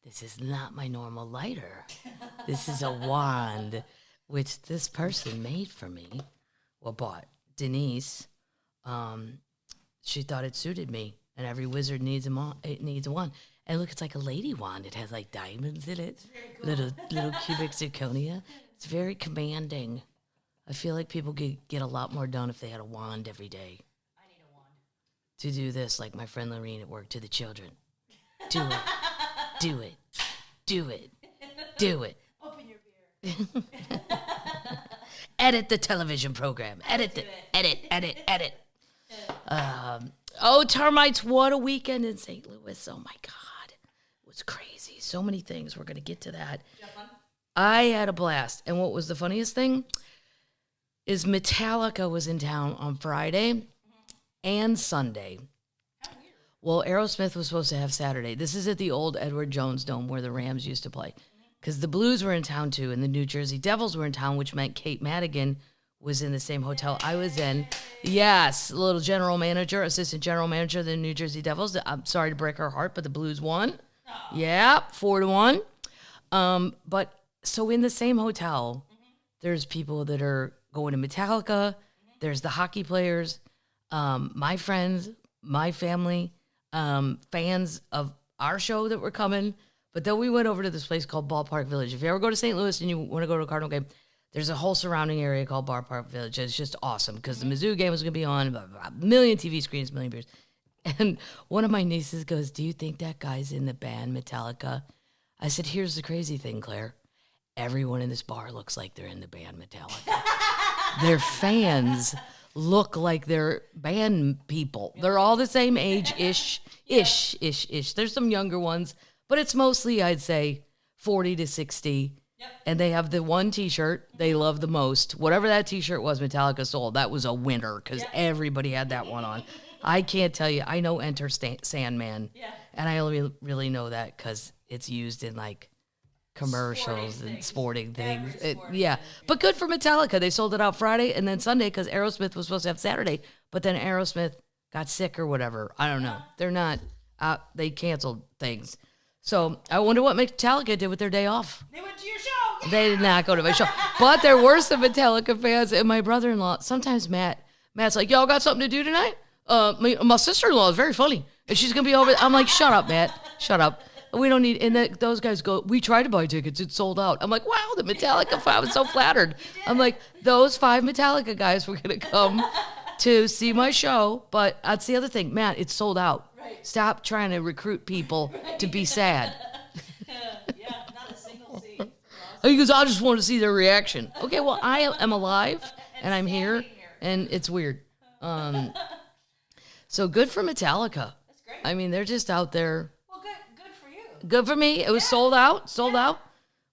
this is not my normal lighter. This is a wand, which this person made for me, or bought. Denise, she thought it suited me, and every wizard needs it needs a wand. And look, it's like a lady wand. It has like diamonds in it, cool. little cubic zirconia. It's very commanding. I feel like people could get a lot more done if they had a wand every day. I need a wand. To do this, like my friend Lorene at work, to the children. Do it. Do it. Do it. Do it. Open your beer. Edit the television program. Edit. Termites, what a weekend in St. Louis. Oh, my God. It was crazy. So many things. We're going to get to that. Did you have fun? I had a blast. And what was the funniest thing is Metallica was in town on Friday and Sunday. Well, Aerosmith was supposed to have Saturday. This is at the old Edward Jones Dome where the Rams used to play. Because the Blues were in town, too, and the New Jersey Devils were in town, which meant Kate Madigan was in the same hotel I was in. Yes, little assistant general manager of the New Jersey Devils. I'm sorry to break her heart, but the Blues won. Oh. Yeah, 4-1. But so in the same hotel, there's people that are going to Metallica. There's the hockey players, my friends, my family, fans of our show that were coming. But then we went over to this place called Ballpark Village. If you ever go to St. Louis and you want to go to a Cardinal game, there's a whole surrounding area called Ballpark Village. It's just awesome because the Mizzou game was going to be on, blah, blah, blah, a million TV screens, a million beers. And one of my nieces goes, do you think that guy's in the band Metallica? I said, here's the crazy thing, Claire. Everyone in this bar looks like they're in the band Metallica. Their fans look like they're band people. They're all the same age-ish. There's some younger ones, but it's mostly, I'd say, 40 to 60. Yep. And they have the one T-shirt they love the most. Whatever that T-shirt was Metallica sold, that was a winner because everybody had that one on. I can't tell you. I know Enter Sandman, and I only really know that because it's used in, like, commercials and sporting things. But good for Metallica. They sold it out Friday and then Sunday because Aerosmith was supposed to have Saturday, but then Aerosmith got sick or whatever. I don't know. They're not they canceled things. So I wonder what Metallica did with their day off. They went to your show. Yeah. They did not go to my show. But there were some Metallica fans, and my brother-in-law, sometimes Matt's like, y'all got something to do tonight? My sister-in-law is very funny, and she's going to be over. I'm like, shut up, Matt. Shut up. We don't need, and those guys go, we tried to buy tickets, it's sold out. I'm like, wow, the Metallica, I was so flattered. I'm like, those 5 Metallica guys were going to come to see my show, but that's the other thing, Matt, it's sold out. Right. Stop trying to recruit people to be sad. Not a single seat. He goes, I just want to see their reaction. Okay, well, I am alive, and I'm here, and it's weird. So good for Metallica. That's great. I mean, they're just out there. Good for me. It was sold out.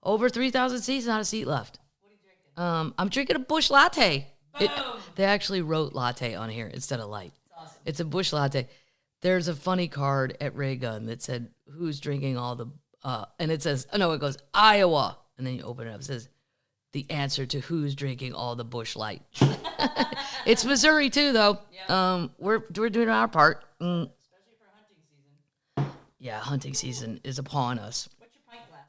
Over 3,000 seats, not a seat left. What are you drinking? I'm drinking a Busch Latte. Boom. They actually wrote latte on here instead of light. That's awesome. It's a Busch Latte. There's a funny card at Ray Gun that said, who's drinking all the, and it says, it goes, Iowa. And then you open it up. It says, the answer to who's drinking all the Busch Light. It's Missouri too, though. Yeah. We're doing our part. Especially for hunting season. Yeah, hunting season is upon us. What's your pint glass?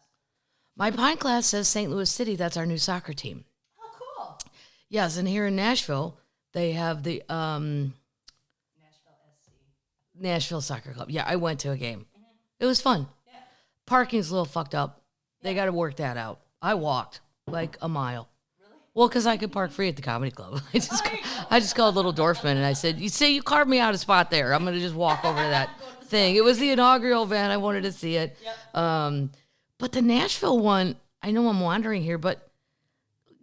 My pint glass says St. Louis City. That's our new soccer team. Oh, cool. Yes, and here in Nashville, they have the Nashville SC. Nashville Soccer Club. Yeah, I went to a game. Mm-hmm. It was fun. Yeah. Parking's a little fucked up. They got to work that out. I walked like a mile. Really? Well, because I could park free at the comedy club. I just called Little Dorfman, and I said, you carved me out a spot there. I'm going to just walk over to that thing. It was the inaugural event. I wanted to see it. Yep. But the Nashville one, I know I'm wandering here, but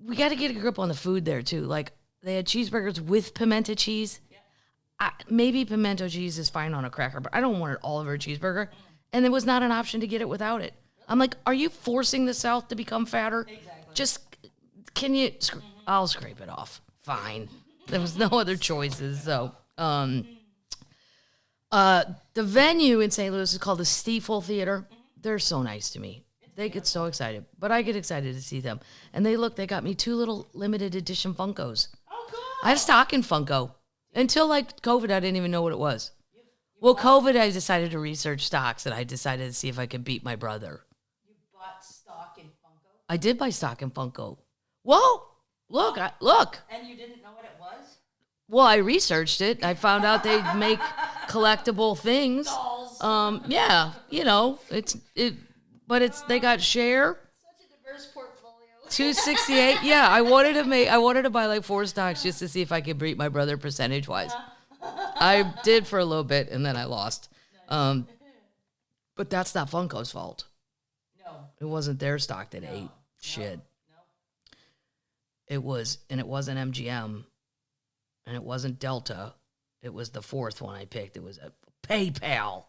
we got to get a grip on the food there too. Like they had cheeseburgers with pimento cheese. Yeah. Maybe pimento cheese is fine on a cracker, but I don't want it all over a cheeseburger. And there was not an option to get it without it. I'm like, are you forcing the South to become fatter? Exactly. Just, can you, I'll scrape it off. Fine. There was no other choices. So, the venue in St. Louis is called the Stifel Theatre. They're so nice to me. They get so excited, but I get excited to see them. And they got me 2 little limited edition Funkos. Oh, cool. I had a stocking Funko. Until like COVID, I didn't even know what it was. Well, COVID, I decided to research stocks, and I decided to see if I could beat my brother. I did buy stock in Funko. Whoa! Look. And you didn't know what it was? Well, I researched it. I found out they make collectible things. Dolls. Yeah, but they got Cher. Such a diverse portfolio. 268. Yeah, I wanted to buy like 4 stocks just to see if I could beat my brother percentage wise. I did for a little bit and then I lost. But that's not Funko's fault. No. It wasn't their stock that ate shit. No. It wasn't MGM and it wasn't Delta. It was the 4th one I picked. It was a PayPal.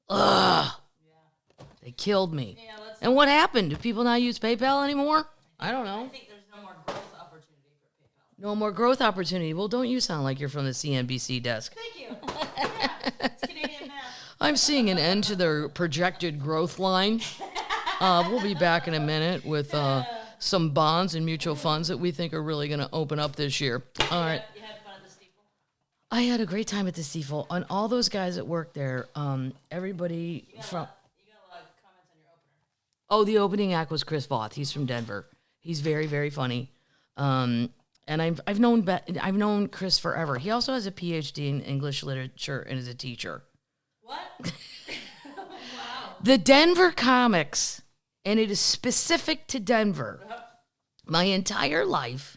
Ugh. Yeah. They killed me. Yeah, And what happened? Do people not use PayPal anymore? I don't know. I think there's no more growth opportunity for PayPal. No more growth opportunity. Well, don't you sound like you're from the CNBC desk? Thank you. Yeah, it's Canadian math. I'm seeing an end to their projected growth line. We'll be back in a minute with some bonds and mutual funds that we think are really going to open up this year. All right. You had fun at the Stifel? I had a great time at the Stifel. And all those guys that work there, everybody from... You got a lot of comments on your opener. Oh, the opening act was Chris Voth. He's from Denver. He's very, very funny. And I've known Chris forever. He also has a PhD in English literature and is a teacher. What? Wow. The Denver comics, and it is specific to Denver. My entire life,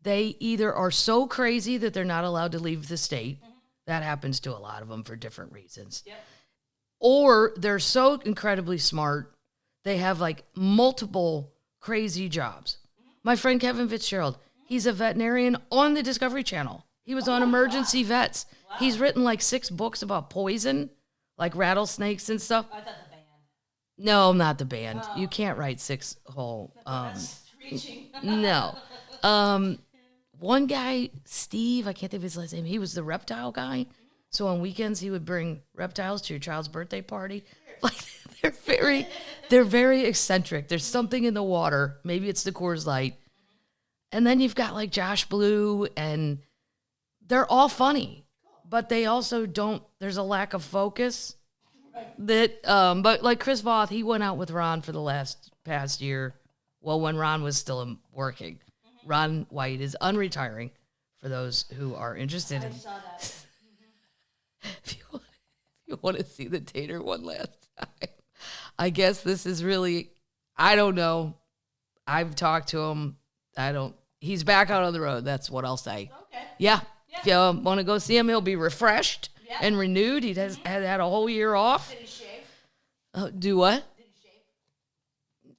they either are so crazy that they're not allowed to leave the state. That happens to a lot of them for different reasons. Yep. Or they're so incredibly smart, they have like multiple crazy jobs. My friend Kevin Fitzgerald, he's a veterinarian on the Discovery Channel. He was on Emergency Vets. Wow. He's written like 6 books about poison, like rattlesnakes and stuff. I thought the band. No, not the band. You can't write 6 whole. That's reaching. No. One guy, Steve, I can't think of his last name. He was the reptile guy. So on weekends he would bring reptiles to your child's birthday party. Like they're very eccentric. There's something in the water. Maybe it's the Coors Light. And then you've got like Josh Blue, and they're all funny, but they also don't. There's a lack of focus. That, but like Chris Voth, he went out with Ron for the past year. Well, when Ron was still working, Ron White is unretiring. For those who are interested I in, saw that. if you want to see the Tater one last time, I guess this is really. I don't know. I've talked to him. He's back out on the road. That's what I'll say. Okay. Yeah. If you want to go see him, he'll be refreshed and renewed. He has had a whole year off. Did he shave? Do what? Did he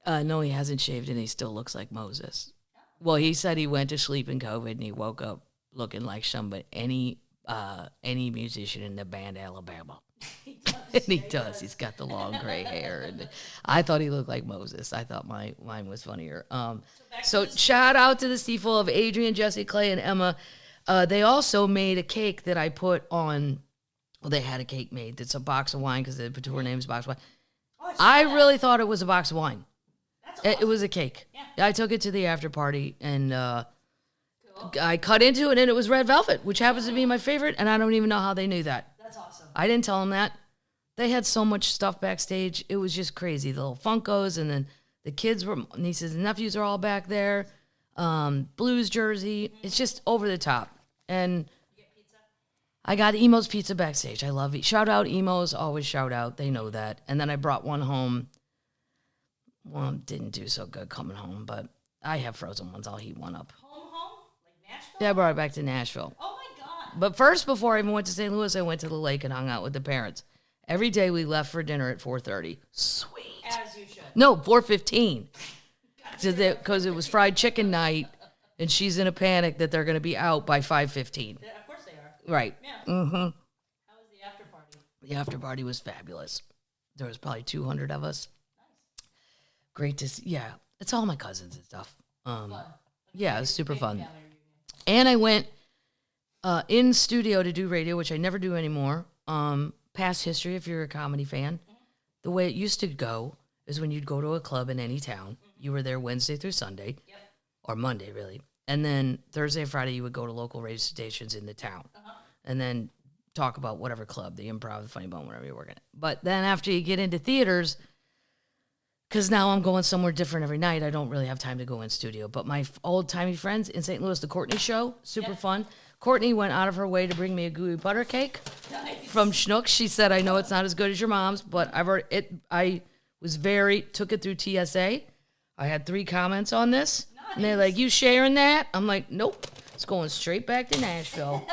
shave? No, he hasn't shaved, and he still looks like Moses. Well, he said he went to sleep in COVID, and he woke up looking like any musician in the band Alabama. And he does. He's got the long gray hair, and I thought he looked like Moses. I thought mine was funnier. So shout out to the Stifel of Adrian, Jesse, Clay, and Emma. They also made a cake that I put on. Well, they had a cake made. It's a box of wine because the tour name's box of wine. Oh, I really thought it was a box of wine. That's awesome. It was a cake. Yeah. I took it to the after party, and I cut into it, and it was red velvet, which happens to be my favorite, and I don't even know how they knew that. That's awesome. I didn't tell them that. They had so much stuff backstage. It was just crazy. The little Funkos, and then the kids nieces and nephews are all back there. Blues jersey. It's just over the top. And You get pizza? I got Emo's Pizza backstage. I love it. Shout out Emo's. Always shout out. They know that. And then I brought one home. Well, didn't do so good coming home, but I have frozen ones. I'll heat one up. Home? Like Nashville? Yeah, I brought it back to Nashville. Oh my God. But first, before I even went to St. Louis, I went to the lake and hung out with the parents. Every day we left for dinner at 4:30. Sweet. As you should. No, 4:15. Because it was fried chicken night, and she's in a panic that they're going to be out by 5:15. Yeah, of course they are. Right. Yeah. Mm-hmm. How was the after party? The after party was fabulous. There was probably 200 of us. Nice. Great to see. Yeah, it's all my cousins and stuff. Fun. Yeah, it was super Big fun. family reunion. And I went in studio to do radio, which I never do anymore. Past history, if you're a comedy fan, the way it used to go is when you'd go to a club in any town, you were there Wednesday through Sunday, Yep. or Monday really, and then Thursday and Friday you would go to local radio stations in the town, and then talk about whatever club, the Improv, the Funny Bone, whatever you're working at. But then after you get into theaters, because now I'm going somewhere different every night. I don't really have time to go in studio. But my old-timey friends in St. Louis, the Courtney Show, super fun. Courtney went out of her way to bring me a gooey butter cake from Schnuck. She said, I know it's not as good as your mom's, but I took it through TSA. I had 3 comments on this. Nice. And they're like, you sharing that? I'm like, nope. It's going straight back to Nashville.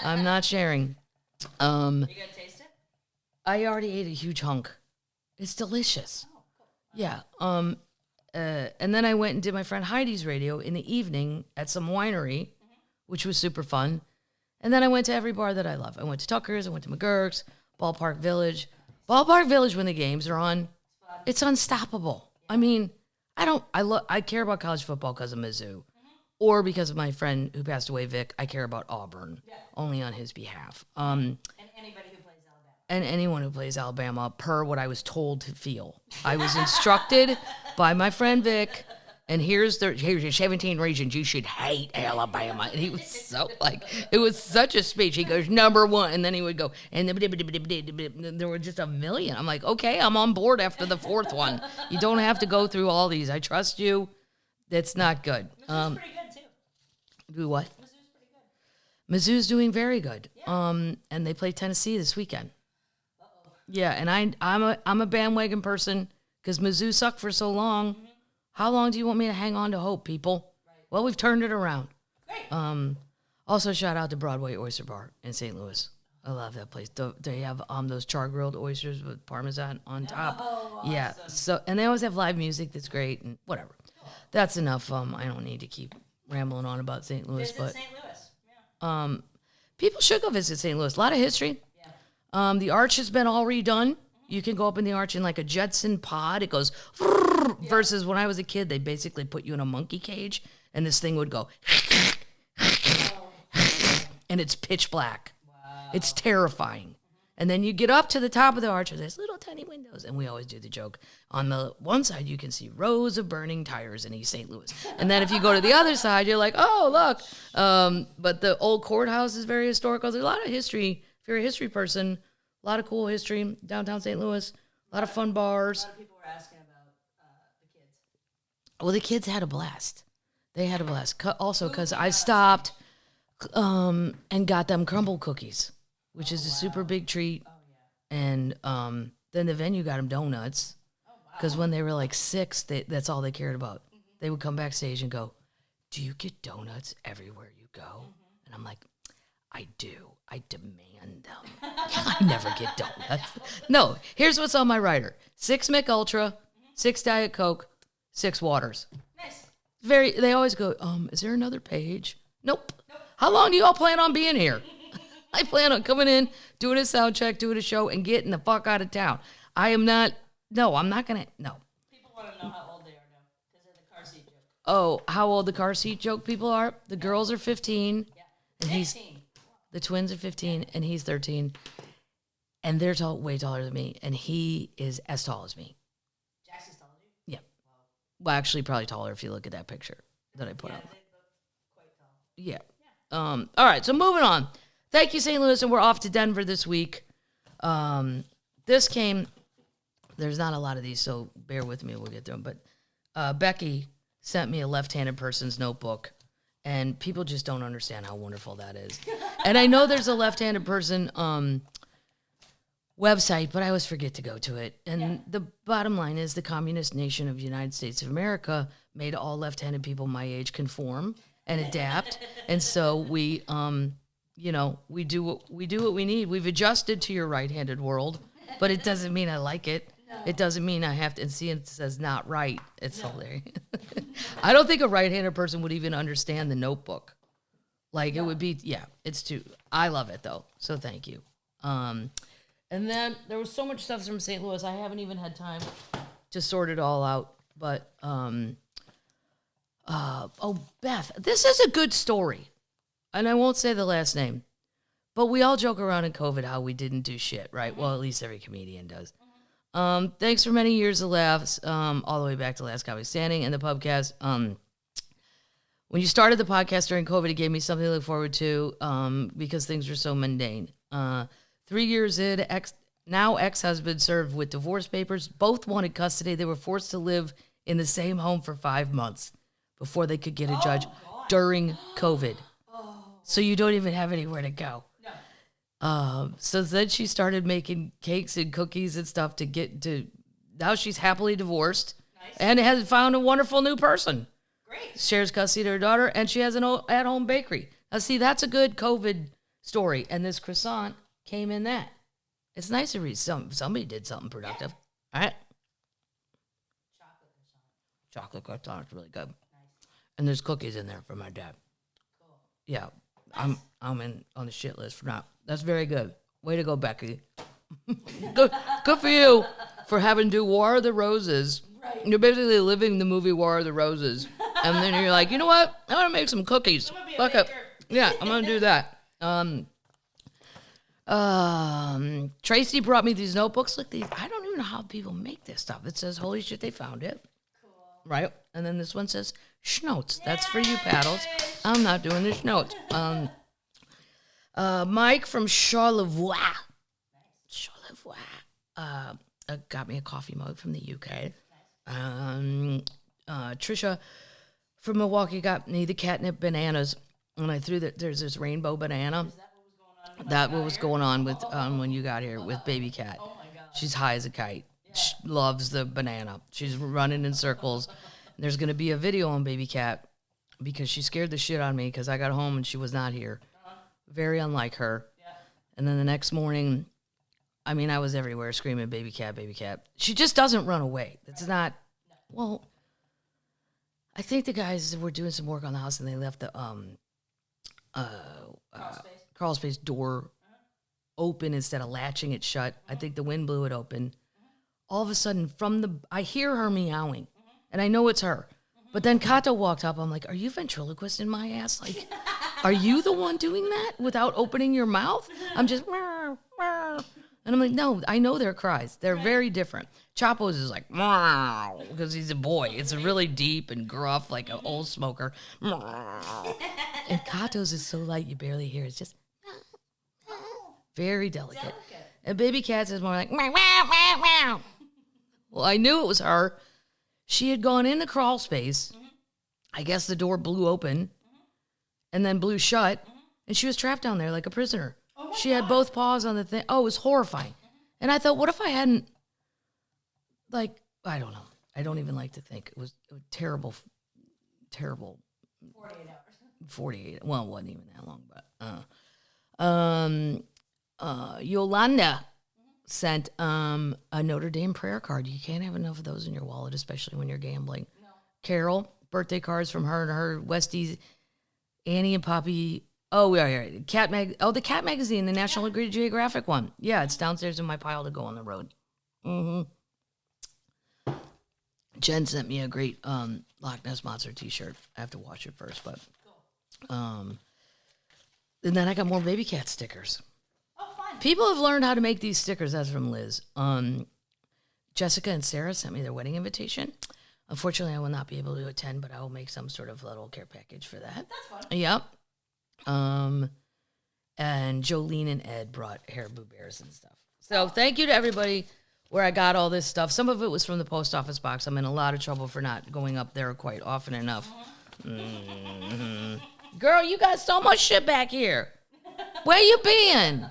I'm not sharing. You gonna taste it? I already ate a huge hunk. It's delicious. Oh, cool. Yeah. And then I went and did my friend Heidi's radio in the evening at some winery, which was super fun. And then I went to every bar that I love. I went to Tucker's, I went to McGurk's, Ballpark Village. Ballpark Village, when the games are on, it's unstoppable. I mean, I care about college football because of Mizzou. Or because of my friend who passed away, Vic. I care about Auburn, only on his behalf. And anybody who plays Alabama. And anyone who plays Alabama, per what I was told to feel. I was instructed by my friend Vic, and here's your 17 reasons you should hate Alabama. And he was so it was such a speech. He goes, number 1, and then he would go, and there were just a million. I'm like, okay, I'm on board after the 4th one. You don't have to go through all these. I trust you. That's not good. Mizzou's pretty good, too. Do what? Mizzou's pretty good. Mizzou's doing very good. Yeah. And they play Tennessee this weekend. Uh-oh. Yeah, and I'm a bandwagon person because Mizzou sucked for so long. Mm-hmm. How long do you want me to hang on to hope, people? Right. Well, we've turned it around. Great. Also, shout out to Broadway Oyster Bar in St. Louis. I love that place. They have those char-grilled oysters with Parmesan on top. Oh, awesome. Yeah. So, and they always have live music that's great and whatever. Cool. That's enough. I don't need to keep rambling on about St. Louis. Visit St. Louis. Yeah. People should go visit St. Louis. A lot of history. Yeah. The arch has been all redone. You can go up in the arch in like a Jetson pod. It goes versus when I was a kid, they basically put you in a monkey cage and this thing would go and it's pitch black. Wow. It's terrifying. And then you get up to the top of the arch and there's little tiny windows. And we always do the joke. On the one side, you can see rows of burning tires in East St. Louis. And then if you go to the other side, you're like, oh, look. But the old courthouse is very historical. There's a lot of history. If you're a history person, a lot of cool history. Downtown St. Louis, a lot of fun bars. A lot of people were asking about the kids. Well, the kids had a blast. They had a blast. Also, because I stopped and got them crumble cookies, which is a super big treat. Oh, yeah. And then the venue got them donuts. Because when they were like 6, that's all they cared about. Mm-hmm. They would come backstage and go, do you get donuts everywhere you go? Mm-hmm. And I'm like, I do. I demand them. I never get donuts. No, here's what's on my rider. 6 Mick Ultra, 6 Diet Coke, 6 waters. Nice. They always go, is there another page? Nope. How long do you all plan on being here? I plan on coming in, doing a sound check, doing a show, and getting the fuck out of town. I'm not going to, no. People want to know how old they are now because of the car seat joke. Oh, how old the car seat joke people are? The girls are 15. Yeah. And 15. The twins are 15, and he's 13. And they're way taller than me, and he is as tall as me. Jackson's taller than you? Yeah. Wow. Well, actually, probably taller if you look at that picture that I put up. Yeah, they look quite tall. Yeah. All right, so moving on. Thank you, St. Louis, and we're off to Denver this week. There's not a lot of these, so bear with me. We'll get through them. But Becky sent me a left-handed person's notebook, and people just don't understand how wonderful that is. And I know there's a left-handed person website, but I always forget to go to it. And the bottom line is the communist nation of the United States of America made all left-handed people my age conform and adapt. And so we do what we need. We've adjusted to your right-handed world, but it doesn't mean I like it. No. It doesn't mean I have to, and see it says not right. It's hilarious. I don't think a right-handed person would even understand the notebook. It would be, it's too, I love it though. So thank you. And then there was so much stuff from St. Louis. I haven't even had time to sort it all out, but, Beth, this is a good story. And I won't say the last name, but we all joke around in COVID how we didn't do shit, right? Mm-hmm. Well, at least every comedian does. Thanks for many years of laughs, all the way back to Last Comic Standing and the Pubcast. When you started the podcast during COVID, it gave me something to look forward to because things were so mundane. 3 years in, now ex-husband served with divorce papers. Both wanted custody. They were forced to live in the same home for 5 months before they could get a judge during COVID. So you don't even have anywhere to go. So then she started making cakes and cookies and stuff to get to. Now she's happily divorced and has found a wonderful new person. Great. Shares custody of her daughter, and she has an at-home bakery. Now, see, that's a good COVID story. And this croissant came in that. It's nice to read. Somebody did something productive. All right. Chocolate croissant is really good. Nice. And there's cookies in there for my dad. Cool. Yeah. Nice. I'm in on the shit list for now. That's very good. Way to go, Becky. good for you for having to do War of the Roses. Right. You're basically living the movie War of the Roses. And then you're like, you know what? I want to make some cookies. I'm gonna be a baker. Yeah, I'm going to do that. Tracy brought me these notebooks. Look, these. I don't even know how people make this stuff. It says, holy shit, they found it. Cool. Right? And then this one says, Schnotes. That's for you, Paddles. I'm not doing the Schnotes. Mike from Charlevoix. Nice. Charlevoix. Got me a coffee mug from the UK. Nice. Trisha from Milwaukee got me the catnip bananas. And I threw there's this rainbow banana. Is that what was going on with when you got here with baby cat? Oh my God. She's high as a kite. Yeah. She loves the banana. She's running in circles. There's going to be a video on baby cat because she scared the shit out of me because I got home and she was not here. Very unlike her. Yeah. And then the next morning, I mean, I was everywhere screaming, baby cat, baby cat. She just doesn't run away. It's not, well, I think the guys were doing some work on the house and they left the crawl space door open instead of latching it shut. I think the wind blew it open. All of a sudden, I hear her meowing, and I know it's her. But then Kato walked up. I'm like, are you ventriloquist my ass? Like, are you the one doing that without opening your mouth? I'm just, meow, meow. And I'm like, no, I know their cries. They're very different. Chapo's is like, meow, because he's a boy. It's really deep and gruff, like an old smoker. And Kato's is so light you barely hear. It's just very delicate. And baby cat's is more like, meow, meow, meow, meow. Well, I knew it was her. She had gone in the crawl space. I guess the door blew open and then blew shut. And she was trapped down there like a prisoner. She had both paws on the thing. Oh, it was horrifying. And I thought, what if I hadn't, like, I don't know. I don't even like to think. It was terrible. 48 hours. 48. Well, it wasn't even that long, but. Yolanda sent a Notre Dame prayer card. You can't have enough of those in your wallet, especially when you're gambling. No. Carol, birthday cards from her and her Westies, Annie and Poppy. Oh, yeah. The Cat magazine, the National Geographic one. Yeah, it's downstairs in my pile to go on the road. Jen sent me a great Loch Ness Monster t-shirt. I have to watch it first, but and then I got more baby cat stickers. Oh, fun. People have learned how to make these stickers. That's from Liz. Jessica and Sarah sent me their wedding invitation. Unfortunately, I will not be able to attend, but I will make some sort of little care package for that. That's fun. Yep. And Jolene and Ed brought Haribo bears and stuff. So thank you to everybody where I got all this stuff. Some of it was from the post office box. I'm in a lot of trouble for not going up there quite often enough. Girl, you got so much shit back here. Where you been?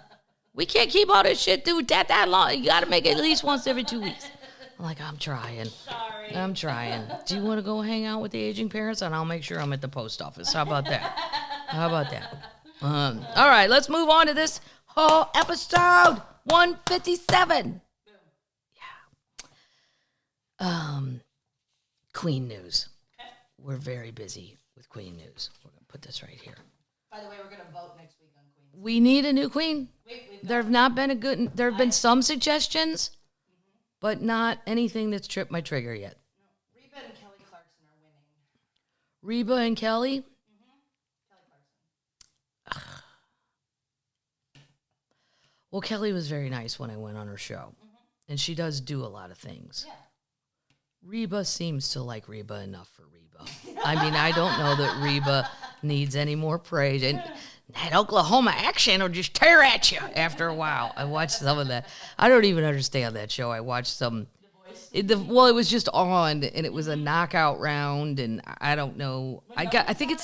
We can't keep all this shit, dude, that long. You got to make it at least once every 2 weeks. I'm like, I'm trying. Sorry. I'm trying. Do you want to go hang out with the aging parents? And I'll make sure I'm at the post office. How about that? All right, let's move on to this whole episode 157. Yeah. Queen news. Okay. We're very busy with Queen news. We're going to put this right here. By the way, we're going to vote next week on Queen. We need a new queen. There have been some suggestions, but not anything that's tripped my trigger yet. No, Reba and Kelly Clarkson are winning. Reba and Kelly? Kelly Clarkson. Well, Kelly was very nice when I went on her show. And she does do a lot of things. Yeah. Reba seems to like Reba enough for Reba. I mean, I don't know that Reba needs any more praise. And that Oklahoma accent will just tear at you after a while. I watched some of that. I don't even understand that show. I watched some. It was just on, and it was a knockout round, and I don't know. I think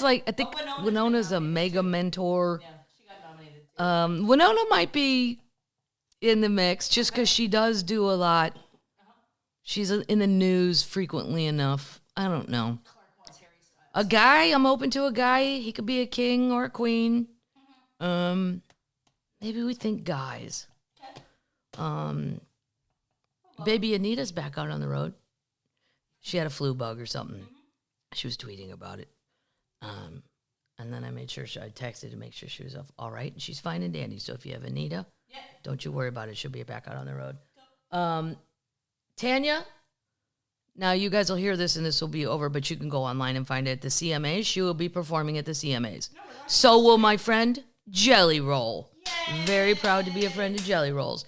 Winona's a mega mentor. Yeah, she got nominated too. Winona might be in the mix just because she does do a lot. She's in the news frequently enough. I don't know. Clark wants Harry Styles. A guy, I'm open to a guy. He could be a king or a queen. Maybe we think guys. Okay. Baby Anita's back out on the road. She had a flu bug or something. She was tweeting about it. And then I made sure I texted to make sure she was all right. And she's fine and dandy. So if you have Anita, don't you worry about it. She'll be back out on the road. Tanya, now you guys will hear this and this will be over, but you can go online and find it at the CMAs. She will be performing at the CMAs. So will my friend Jelly Roll. Yay! Very proud to be a friend of Jelly Rolls.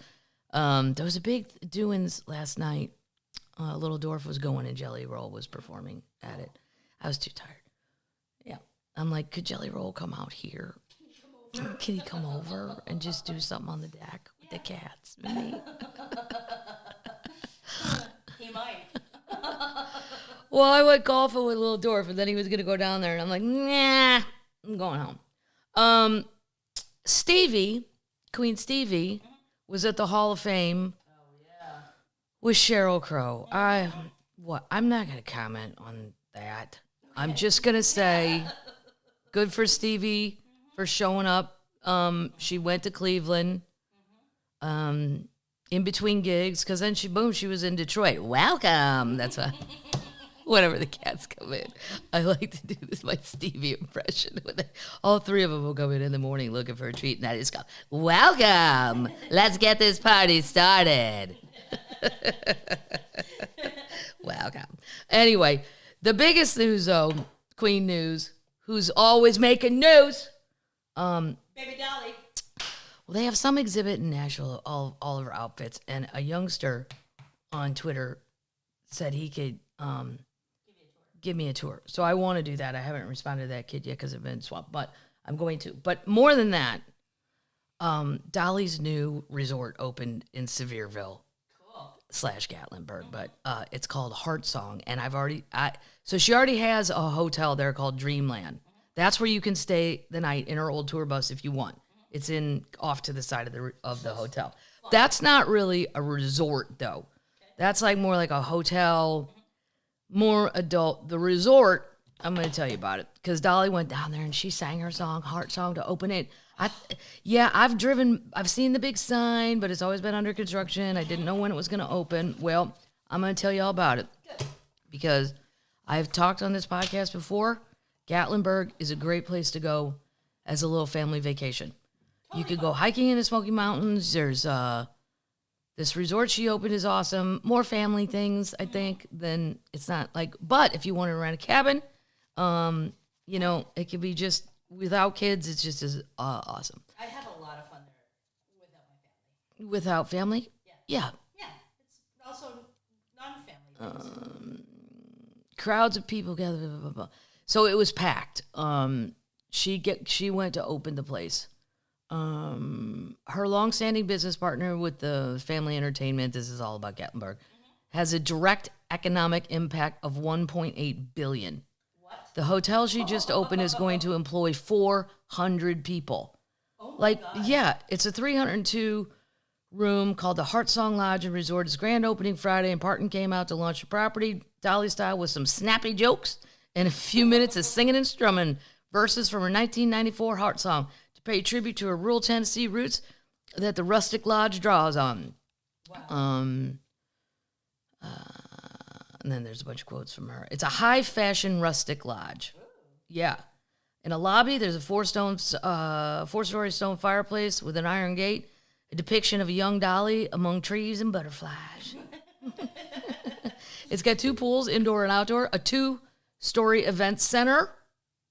There was a big doings last night. Little Dwarf was going and Jelly Roll was performing at it. I was too tired. Yeah. I'm like, could Jelly Roll come out here? Can he come over and just do something on the deck with the cats and me? He might. Well, I went golfing with Little Dwarf, and then he was going to go down there, and I'm like, nah, I'm going home. Stevie, Queen Stevie, was at the Hall of Fame with Sheryl Crow. I'm not going to comment on that. I'm just going to say, good for Stevie for showing up. She went to Cleveland in between gigs, because then she was in Detroit. Welcome. That's why. Whenever the cats come in, I like to do this, my Stevie impression. All three of them will come in the morning looking for a treat, and I just go, welcome. Let's get this party started. Welcome. Anyway, the biggest news, though, Queen News, who's always making news. Baby Dolly. Well, they have some exhibit in Nashville, all of her outfits, and a youngster on Twitter said he could give me a tour. So I want to do that. I haven't responded to that kid yet because I've been swamped, but I'm going to. But more than that, Dolly's new resort opened in Sevierville / Gatlinburg, but it's called HeartSong, and so she already has a hotel there called Dreamland. That's where you can stay the night in her old tour bus if you want. It's off to the side of the hotel. That's not really a resort though. That's more like a hotel, more adult. The resort, I'm going to tell you about it because Dolly went down there and she sang her song, HeartSong, to open it. I've seen the big sign, but it's always been under construction. I didn't know when it was going to open. Well, I'm going to tell you all about it because I've talked on this podcast before. Gatlinburg is a great place to go as a little family vacation. You could go hiking in the Smoky Mountains. There's this resort she opened is awesome. More family things, I think, than it's not but if you want to rent a cabin, it could be just without kids. It's just as awesome. I have a lot of fun there without my family. Without family? Yeah. Yeah. It's also non-family. Crowds of people gather. Blah, blah, blah. So it was packed. She went to open the place. Her longstanding business partner with the family entertainment, this is all about Gatlinburg, has a direct economic impact of $1.8 billion. What? The hotel she just opened is going to employ 400 people. Oh my God. Yeah, it's a 302 room called the HeartSong Lodge and Resort. It's grand opening Friday, and Parton came out to launch the property, Dolly style, with some snappy jokes and a few minutes of singing and strumming verses from her 1994 HeartSong. Pay tribute to her rural Tennessee roots that the rustic lodge draws on. Wow. And then there's a bunch of quotes from her. It's a high-fashion rustic lodge. Ooh. Yeah. In a lobby, there's a four-story stone fireplace with an iron gate, a depiction of a young Dolly among trees and butterflies. It's got 2 pools, indoor and outdoor, a 2-story event center.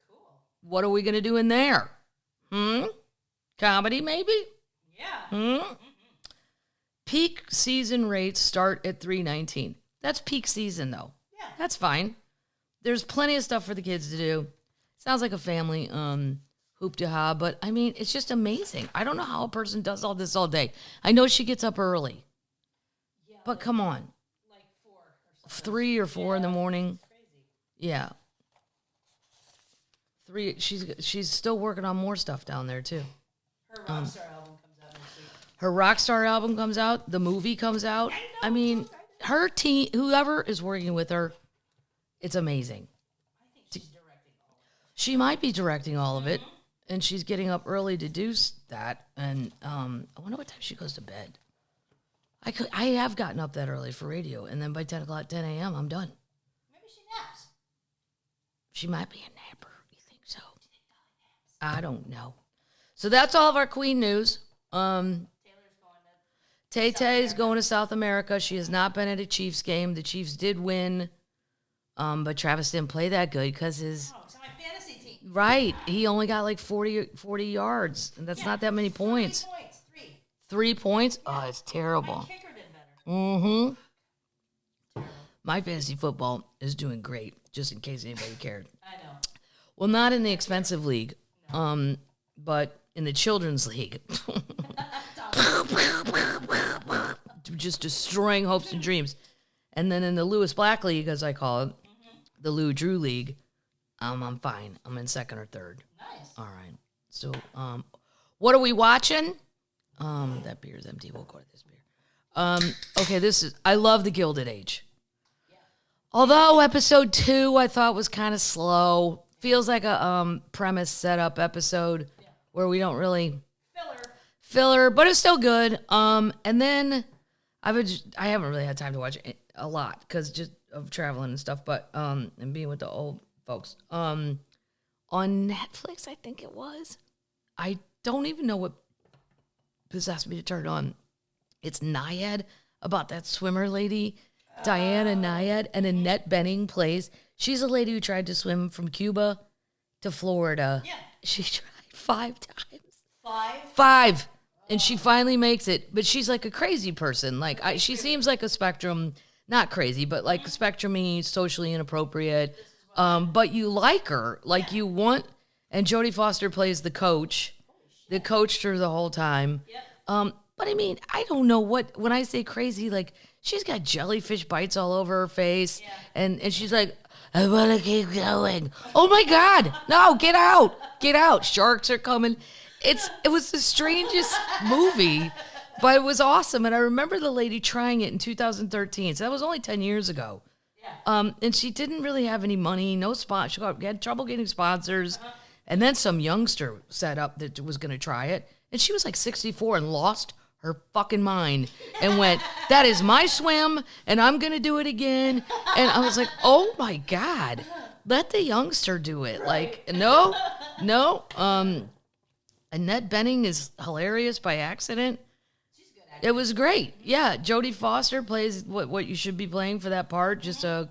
Cool. What are we going to do in there? Comedy, maybe? Yeah. Peak season rates start at $319. That's peak season, though. Yeah. That's fine. There's plenty of stuff for the kids to do. Sounds like a family hoop-de-ha, but I mean, it's just amazing. I don't know how a person does all this all day. I know she gets up early, but come on. Like 4 or something. 3 or 4 in the morning. Crazy. Yeah. 3, she's still working on more stuff down there, too. Her Rockstar album comes out next week. Her Rockstar album comes out. The movie comes out. I mean, her team, whoever is working with her, it's amazing. I think she's directing all of it. She might be directing all of it, and she's getting up early to do that. And I wonder what time she goes to bed. I have gotten up that early for radio, and then by 10 a.m., I'm done. Maybe she naps. She might be a napper. You think so? I don't know. So that's all of our Queen news. Taylor's going to... Tay-Tay's going to South America. She has not been at a Chiefs game. The Chiefs did win, but Travis didn't play that good because his... Oh, it's on my fantasy team. Right. He only got like 40 yards, and that's not that many points. 3 points. 3 points? Oh, it's terrible. My kicker did better. Mm-hmm. My fantasy football is doing great, just in case anybody cared. I know. Well, not in the expensive league, but in the children's league. Just destroying hopes and dreams. And then in the Lewis Black League, as I call it, the Lou Drew League, I'm fine. I'm in second or third. Nice. All right. So, what are we watching? That beer is empty. We'll go to this beer. Okay, I love The Gilded Age. Yeah. Although episode 2 I thought was kind of slow. Feels like a premise setup episode where we don't really filler, but it's still good. And then I haven't really had time to watch it a lot because just of traveling and stuff, but and being with the old folks. On Netflix, I think it was. I don't even know what possessed me to turn it on. It's Naiad, about that swimmer lady, Diana Naiad, and Annette Bening plays. She's a lady who tried to swim from Cuba to Florida. Yeah. She tried 5 times. 5? And she finally makes it, but she's like a crazy person. Like she seems like a spectrum, not crazy, but like spectrum-y, socially inappropriate. But you like her, like you want. And Jodie Foster plays the coach. The coached her the whole time. Yep. But I mean, I don't know when I say crazy, like she's got jellyfish bites all over her face, and she's like, I want to keep going. Oh my God, no, get out. Sharks are coming. It was the strangest movie, but it was awesome. And I remember the lady trying it in 2013. So that was only 10 years ago. Yeah. And she didn't really have any money, no spot. She had trouble getting sponsors. And then some youngster set up that was going to try it. And she was like 64 and lost her fucking mind and went, that is my swim and I'm going to do it again. And I was like, oh my God, let the youngster do it. Like, no. Annette Bening is hilarious by accident. She's a good actress. It was great. Yeah, Jodie Foster plays what you should be playing for that part. Just a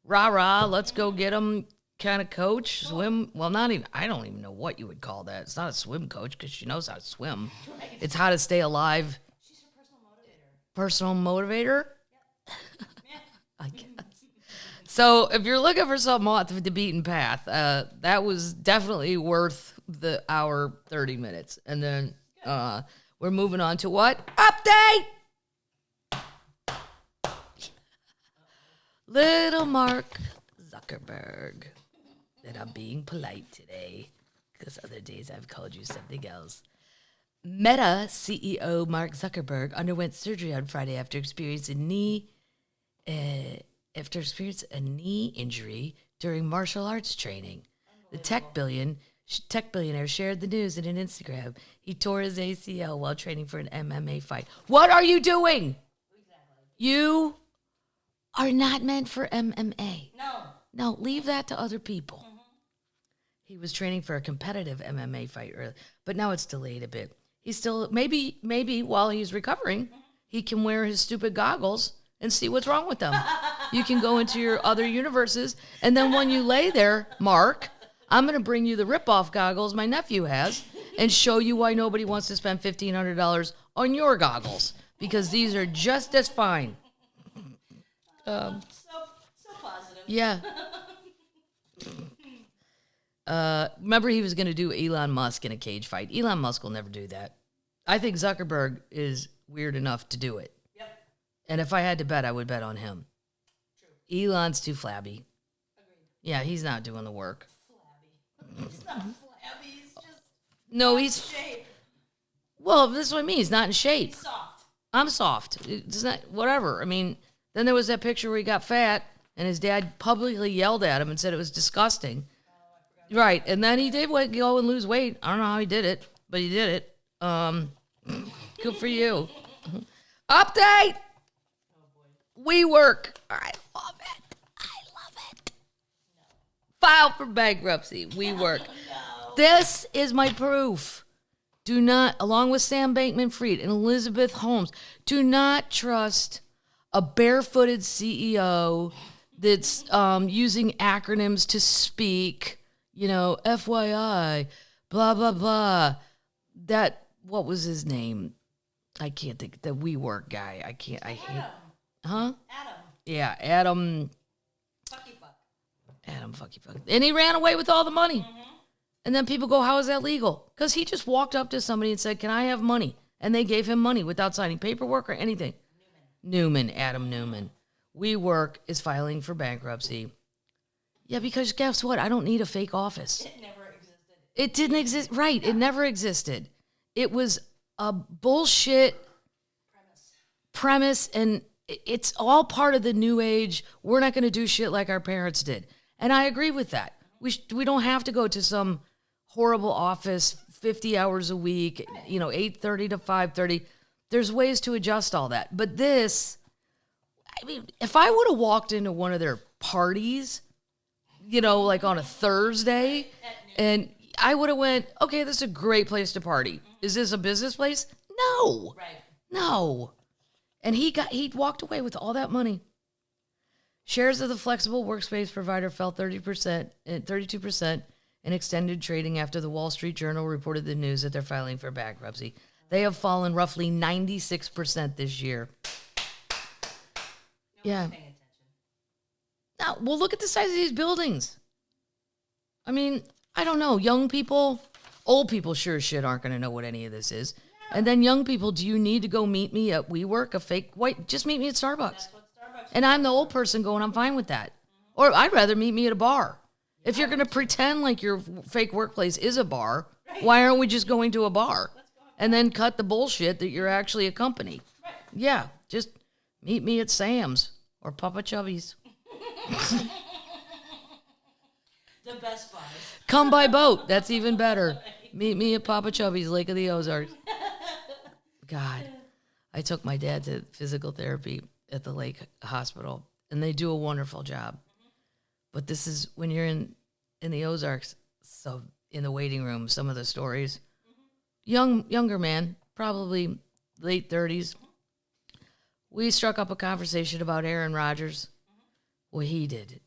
rah-rah, let's go get them kind of coach. Swim. Well, not even, I don't even know what you would call that. It's not a swim coach because she knows how to swim. Right. It's how to stay alive. She's her Personal personal motivator. motivator? Yeah. I guess. So if you're looking for something off the beaten path, that was definitely worth the hour 30 minutes. And then we're moving on to what? Update! Little Mark Zuckerberg. And I'm being polite today because other days I've called you something else. Meta CEO Mark Zuckerberg underwent surgery on Friday after experiencing a knee injury during martial arts training. The tech billionaire shared the news in an Instagram. He tore his ACL while training for an MMA fight. What are you doing? Exactly. You are not meant for MMA. No. No, leave that to other people. Mm-hmm. He was training for a competitive MMA fight earlier, but now it's delayed a bit. He's still, maybe while he's recovering, he can wear his stupid goggles and see what's wrong with them. You can go into your other universes, and then when you lay there, Mark, I'm going to bring you the rip-off goggles my nephew has and show you why nobody wants to spend $1,500 on your goggles, because these are just as fine. So positive. Yeah. Remember he was going to do Elon Musk in a cage fight. Elon Musk will never do that. I think Zuckerberg is weird enough to do it. Yep. And if I had to bet, I would bet on him. True. Elon's too flabby. Agreed. Yeah, he's not doing the work. Flabby. He's not flabby. He's just he's shape. Well, this is what I mean. He's not in shape. He's soft. I'm soft. It's not whatever. I mean, then there was that picture where he got fat, and his dad publicly yelled at him and said it was disgusting. Right, and then he did go and lose weight. I don't know how he did it, but he did it. Good for you. Update. WeWork. I love it. No. File for bankruptcy. WeWork. No. This is my proof. Do not, along with Sam Bankman-Fried and Elizabeth Holmes, do not trust a barefooted CEO that's using acronyms to speak. FYI, blah, blah, blah. What was his name? I can't think. The WeWork guy. I hate. Huh? Adam. Yeah, Adam. Fucky fuck. Adam fucky fuck. And he ran away with all the money. Mm-hmm. And then people go, how is that legal? Because he just walked up to somebody and said, can I have money? And they gave him money without signing paperwork or anything. Adam Newman. WeWork is filing for bankruptcy. Yeah, because guess what? I don't need a fake office. It never existed. It didn't exist. Right. It never existed. It was a bullshit premise, and it's all part of the new age. We're not going to do shit like our parents did. And I agree with that. We don't have to go to some horrible office 50 hours a week, 8:30 to 5:30. There's ways to adjust all that. But this, I mean, if I would have walked into one of their parties, like on a Thursday, and I would have went, okay, this is a great place to party. Is this a business place? No. Right. No. And he walked away with all that money. Shares of the flexible workspace provider fell 32% in extended trading after the Wall Street Journal reported the news that they're filing for bankruptcy. They have fallen roughly 96% this year. Yeah. Now, well, look at the size of these buildings. I mean, I don't know. Young people, old people sure as shit aren't going to know what any of this is. No. And then young people, do you need to go meet me at WeWork, a fake white? Just meet me at Starbucks. That's what Starbucks and I'm the old person going, I'm fine with that. Mm-hmm. Or I'd rather meet me at a bar. Yeah, if you're going to pretend like your fake workplace is a bar, right. Why aren't we just going to a bar? And then cut the bullshit that you're actually a company. Right. Yeah, just meet me at Sam's or Papa Chubby's. The best bars. Come by boat. That's even better. Meet me at Papa Chubby's, Lake of the Ozarks. God, I took my dad to physical therapy at the Lake Hospital, and they do a wonderful job. Mm-hmm. But this is when you're in the Ozarks, so in the waiting room, some of the stories. Younger man, probably late 30s. We struck up a conversation about Aaron Rodgers. Well, he did.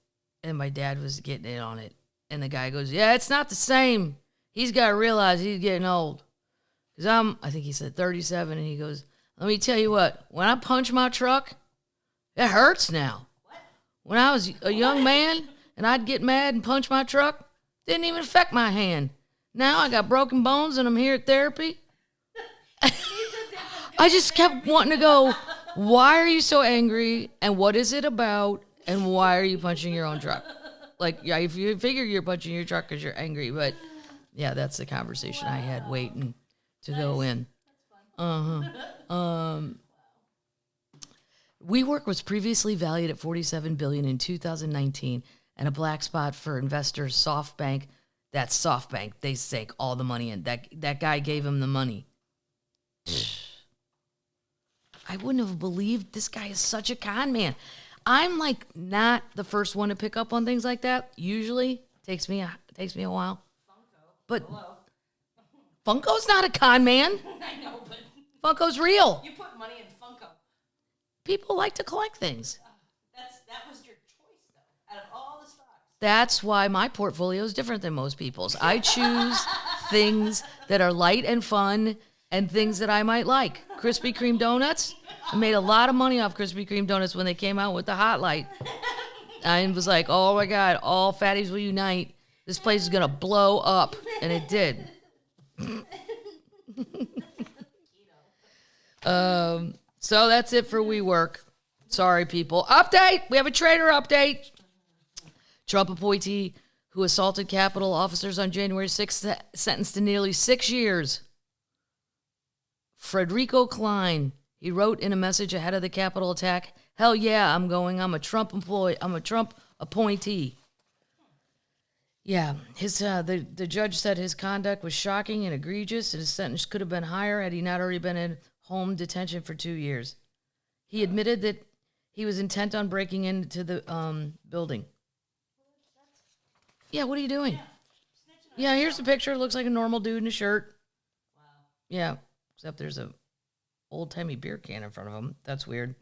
And my dad was getting in on it. And the guy goes, yeah, it's not the same. He's got to realize he's getting old. Because I think he said 37. And he goes, let me tell you what. When I punch my truck, it hurts now. What? When I was a young man and I'd get mad and punch my truck, didn't even affect my hand. Now I got broken bones and I'm here at therapy. I just kept wanting to go, why are you so angry? And what is it about? And why are you punching your own truck? Like, yeah, if you figure you're punching your truck because you're angry. But, yeah, that's the conversation I had waiting to go in. WeWork was previously valued at $47 billion in 2019 and a black spot for investors SoftBank. That's SoftBank. They sank all the money in. That guy gave him the money. I wouldn't have believed this guy is such a con man. I'm like not the first one to pick up on things like that. Usually takes me a while. But Funko's not a con man. I know, but Funko's real. You put money in Funko. People like to collect things. That was your choice, though. Out of all the stocks. That's why my portfolio is different than most people's. I choose things that are light and fun and things that I might like. Krispy Kreme donuts. I made a lot of money off Krispy Kreme donuts when they came out with the Hot Light. I was like, oh my God, all fatties will unite. This place is going to blow up. And it did. So that's it for WeWork. Sorry, people. Update! We have a traitor update. Trump appointee who assaulted Capitol officers on January 6th sentenced to nearly 6 years. Frederico Klein. He wrote in a message ahead of the Capitol attack, "Hell yeah, I'm going. I'm a Trump employee. I'm a Trump appointee." Yeah, the judge said his conduct was shocking and egregious, and his sentence could have been higher had he not already been in home detention for 2 years. He admitted that he was intent on breaking into the building. Yeah, what are you doing? Yeah, here's the picture. It looks like a normal dude in a shirt. Wow. Yeah, except there's a old-timey beer can in front of him. That's weird.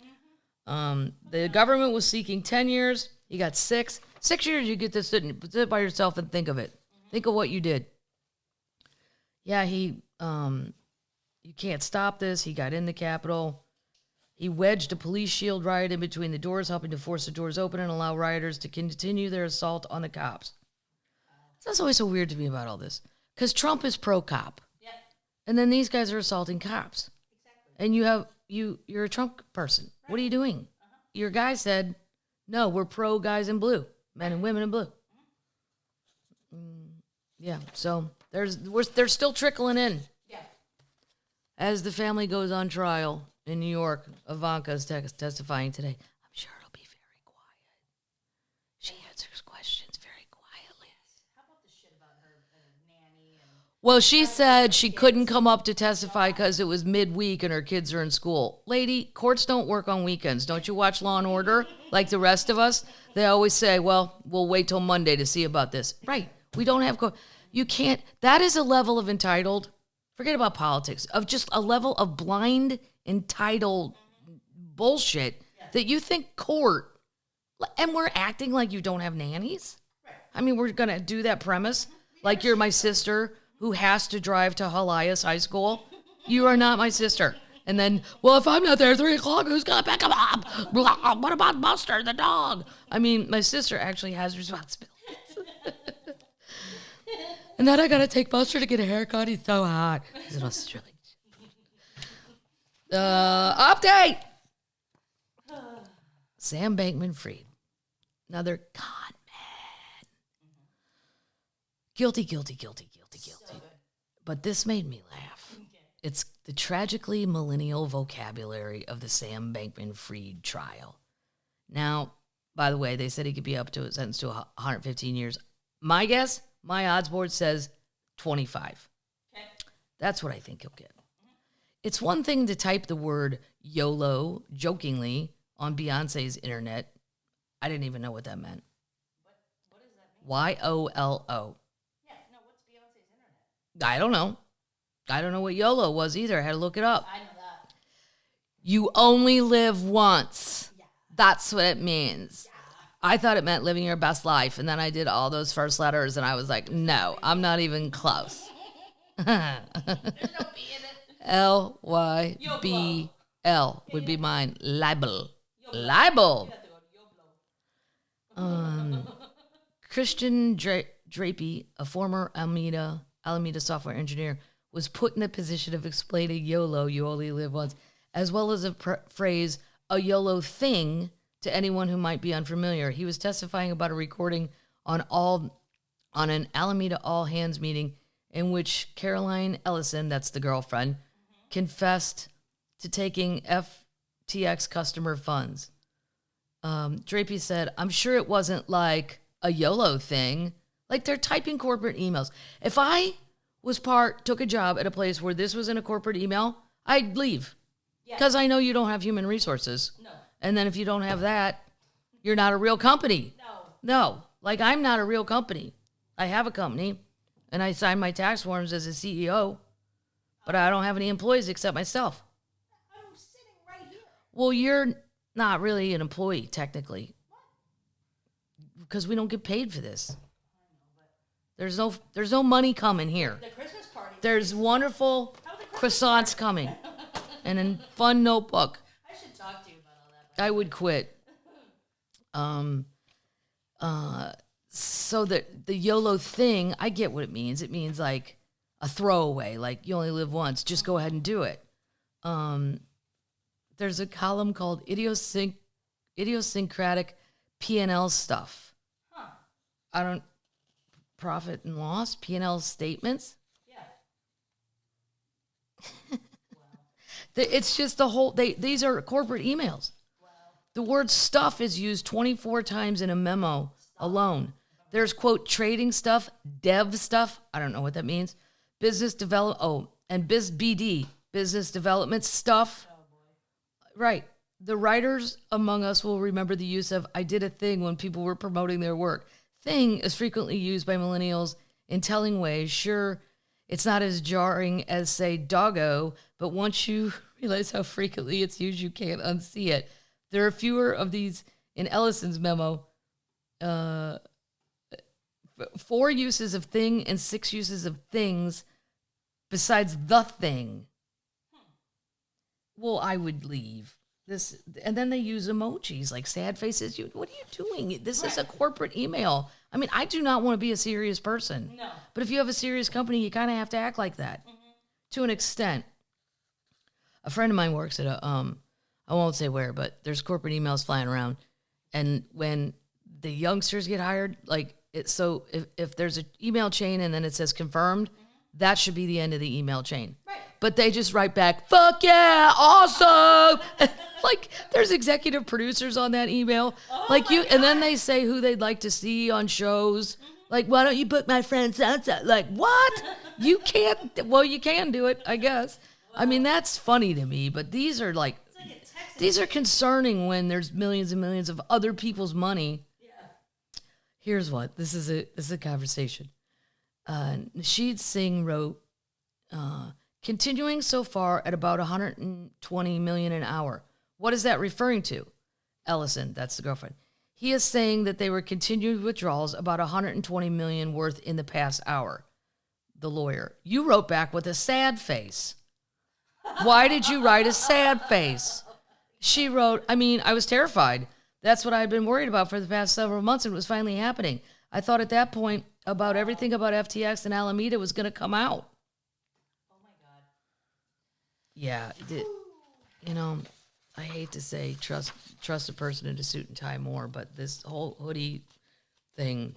The government was seeking 10 years. He got 6. 6 years, you get to sit by yourself and think of it. Think of what you did. Yeah, you can't stop this. He got in the Capitol. He wedged a police shield riot in between the doors, helping to force the doors open and allow rioters to continue their assault on the cops. That's always so weird to me about all this. Because Trump is pro-cop. Yep. And then these guys are assaulting cops. Exactly. And you're a Trump person. Right. What are you doing? Uh-huh. Your guy said, no, we're pro guys in blue. Men and women in blue. Yeah, so they're still trickling in. Yeah. As the family goes on trial in New York, Ivanka is testifying today. I'm sure it'll be very quiet. She answers questions very quietly. How about the shit about her nanny? Well, she said she couldn't come up to testify because it was midweek and her kids are in school. Lady, courts don't work on weekends. Don't you watch Law and Order like the rest of us? They always say, well, we'll wait till Monday to see about this. Right. We don't have you can't. That is a level of entitled. Forget about politics. Of just a level of blind, entitled bullshit that you think court. And we're acting like you don't have nannies. I mean, we're going to do that premise. Like you're my sister who has to drive to Elias High School. You are not my sister. And then, well, if I'm not there at 3 o'clock, who's going to pick him up? Blah, what about Buster, the dog? I mean, my sister actually has responsibilities. And then I got to take Buster to get a haircut. He's so hot. He's in Australia. Update. Sam Bankman-Fried. Another con man. Guilty. So but this made me laugh. Okay. It's the tragically millennial vocabulary of the Sam Bankman-Fried trial. Now, by the way, they said he could be up to a sentence to 115 years. My guess, my odds board says 25. Okay. That's what I think he'll get. Mm-hmm. It's one thing to type the word YOLO jokingly on Beyonce's internet. I didn't even know what that meant. What does that mean? YOLO. Yeah, no, what's Beyonce's internet? I don't know. I don't know what YOLO was either. I had to look it up. I know that. You only live once. Yeah. That's what it means. Yeah. I thought it meant living your best life. And then I did all those first letters and I was like, no, I'm not even close. There's no B in it. LYBL would be mine. Libel. Libel. Christian Drapey, a former Alameda software engineer, was put in the position of explaining YOLO, you only live once, as well as a phrase, a YOLO thing, to anyone who might be unfamiliar. He was testifying about a recording on an Alameda all-hands meeting in which Caroline Ellison, that's the girlfriend, confessed to taking FTX customer funds. Drapey said, I'm sure it wasn't like a YOLO thing. Like they're typing corporate emails. If I took a job at a place where this was in a corporate email, I'd leave. Because I know you don't have human resources. No. And then if you don't have that, you're not a real company. No. Like I'm not a real company. I have a company and I sign my tax forms as a CEO, but I don't have any employees except myself. I'm sitting right here. Well, you're not really an employee, technically. Because we don't get paid for this. There's no money coming here. The Christmas party. There's wonderful croissants coming. And a fun notebook. I should talk to you about all that. I would quit. so the YOLO thing, I get what it means. It means like a throwaway, like you only live once. Just go ahead and do it. There's a column called idiosyncratic P&L stuff. Huh. I don't profit and loss, P&L statements. Yeah. It's just the whole. These are corporate emails. Wow. The word stuff is used 24 times in a memo alone. There's, quote, trading stuff, dev stuff. I don't know what that means. Business develop. Oh, and BD, business development stuff. Oh, boy. Right. The writers among us will remember the use of I did a thing when people were promoting their work. Thing is frequently used by millennials in telling ways. Sure, it's not as jarring as, say, doggo, but once you realize how frequently it's used, you can't unsee it. There are fewer of these in Ellison's memo. 4 uses of thing and 6 uses of things besides the thing. Well, I would leave this. And then they use emojis like sad faces. What are you doing? This is a corporate email. I mean, I do not want to be a serious person. No. But if you have a serious company, you kind of have to act like that to an extent. A friend of mine works at a, I won't say where, but there's corporate emails flying around. And when the youngsters get hired, like, so if there's an email chain and then it says confirmed, that should be the end of the email chain. Right. But they just write back, fuck yeah, awesome. Like, there's executive producers on that email. Oh like you, God. and then they say who they'd like to see on shows. Like, why don't you book my friend so-and-so? Like, what? You can't, well, you can do it, I guess. I mean, that's funny to me, but these are like It's like a text. these are concerning when there's millions and millions of other people's money. Yeah. Here's what, this is a conversation. Nasheed Singh wrote, continuing so far at about 120 million an hour. What is that referring to? Ellison, that's the girlfriend. He is saying that they were continued withdrawals about 120 million worth in the past hour. The lawyer, you wrote back with a sad face. Why did you write a sad face? She wrote, I mean, I was terrified. That's what I've been worried about for the past several months, and it was finally happening. I thought at that point about everything about FTX and Alameda was going to come out. Oh my God. Yeah, you know, I hate to say trust a person in a suit and tie more, but this whole hoodie thing,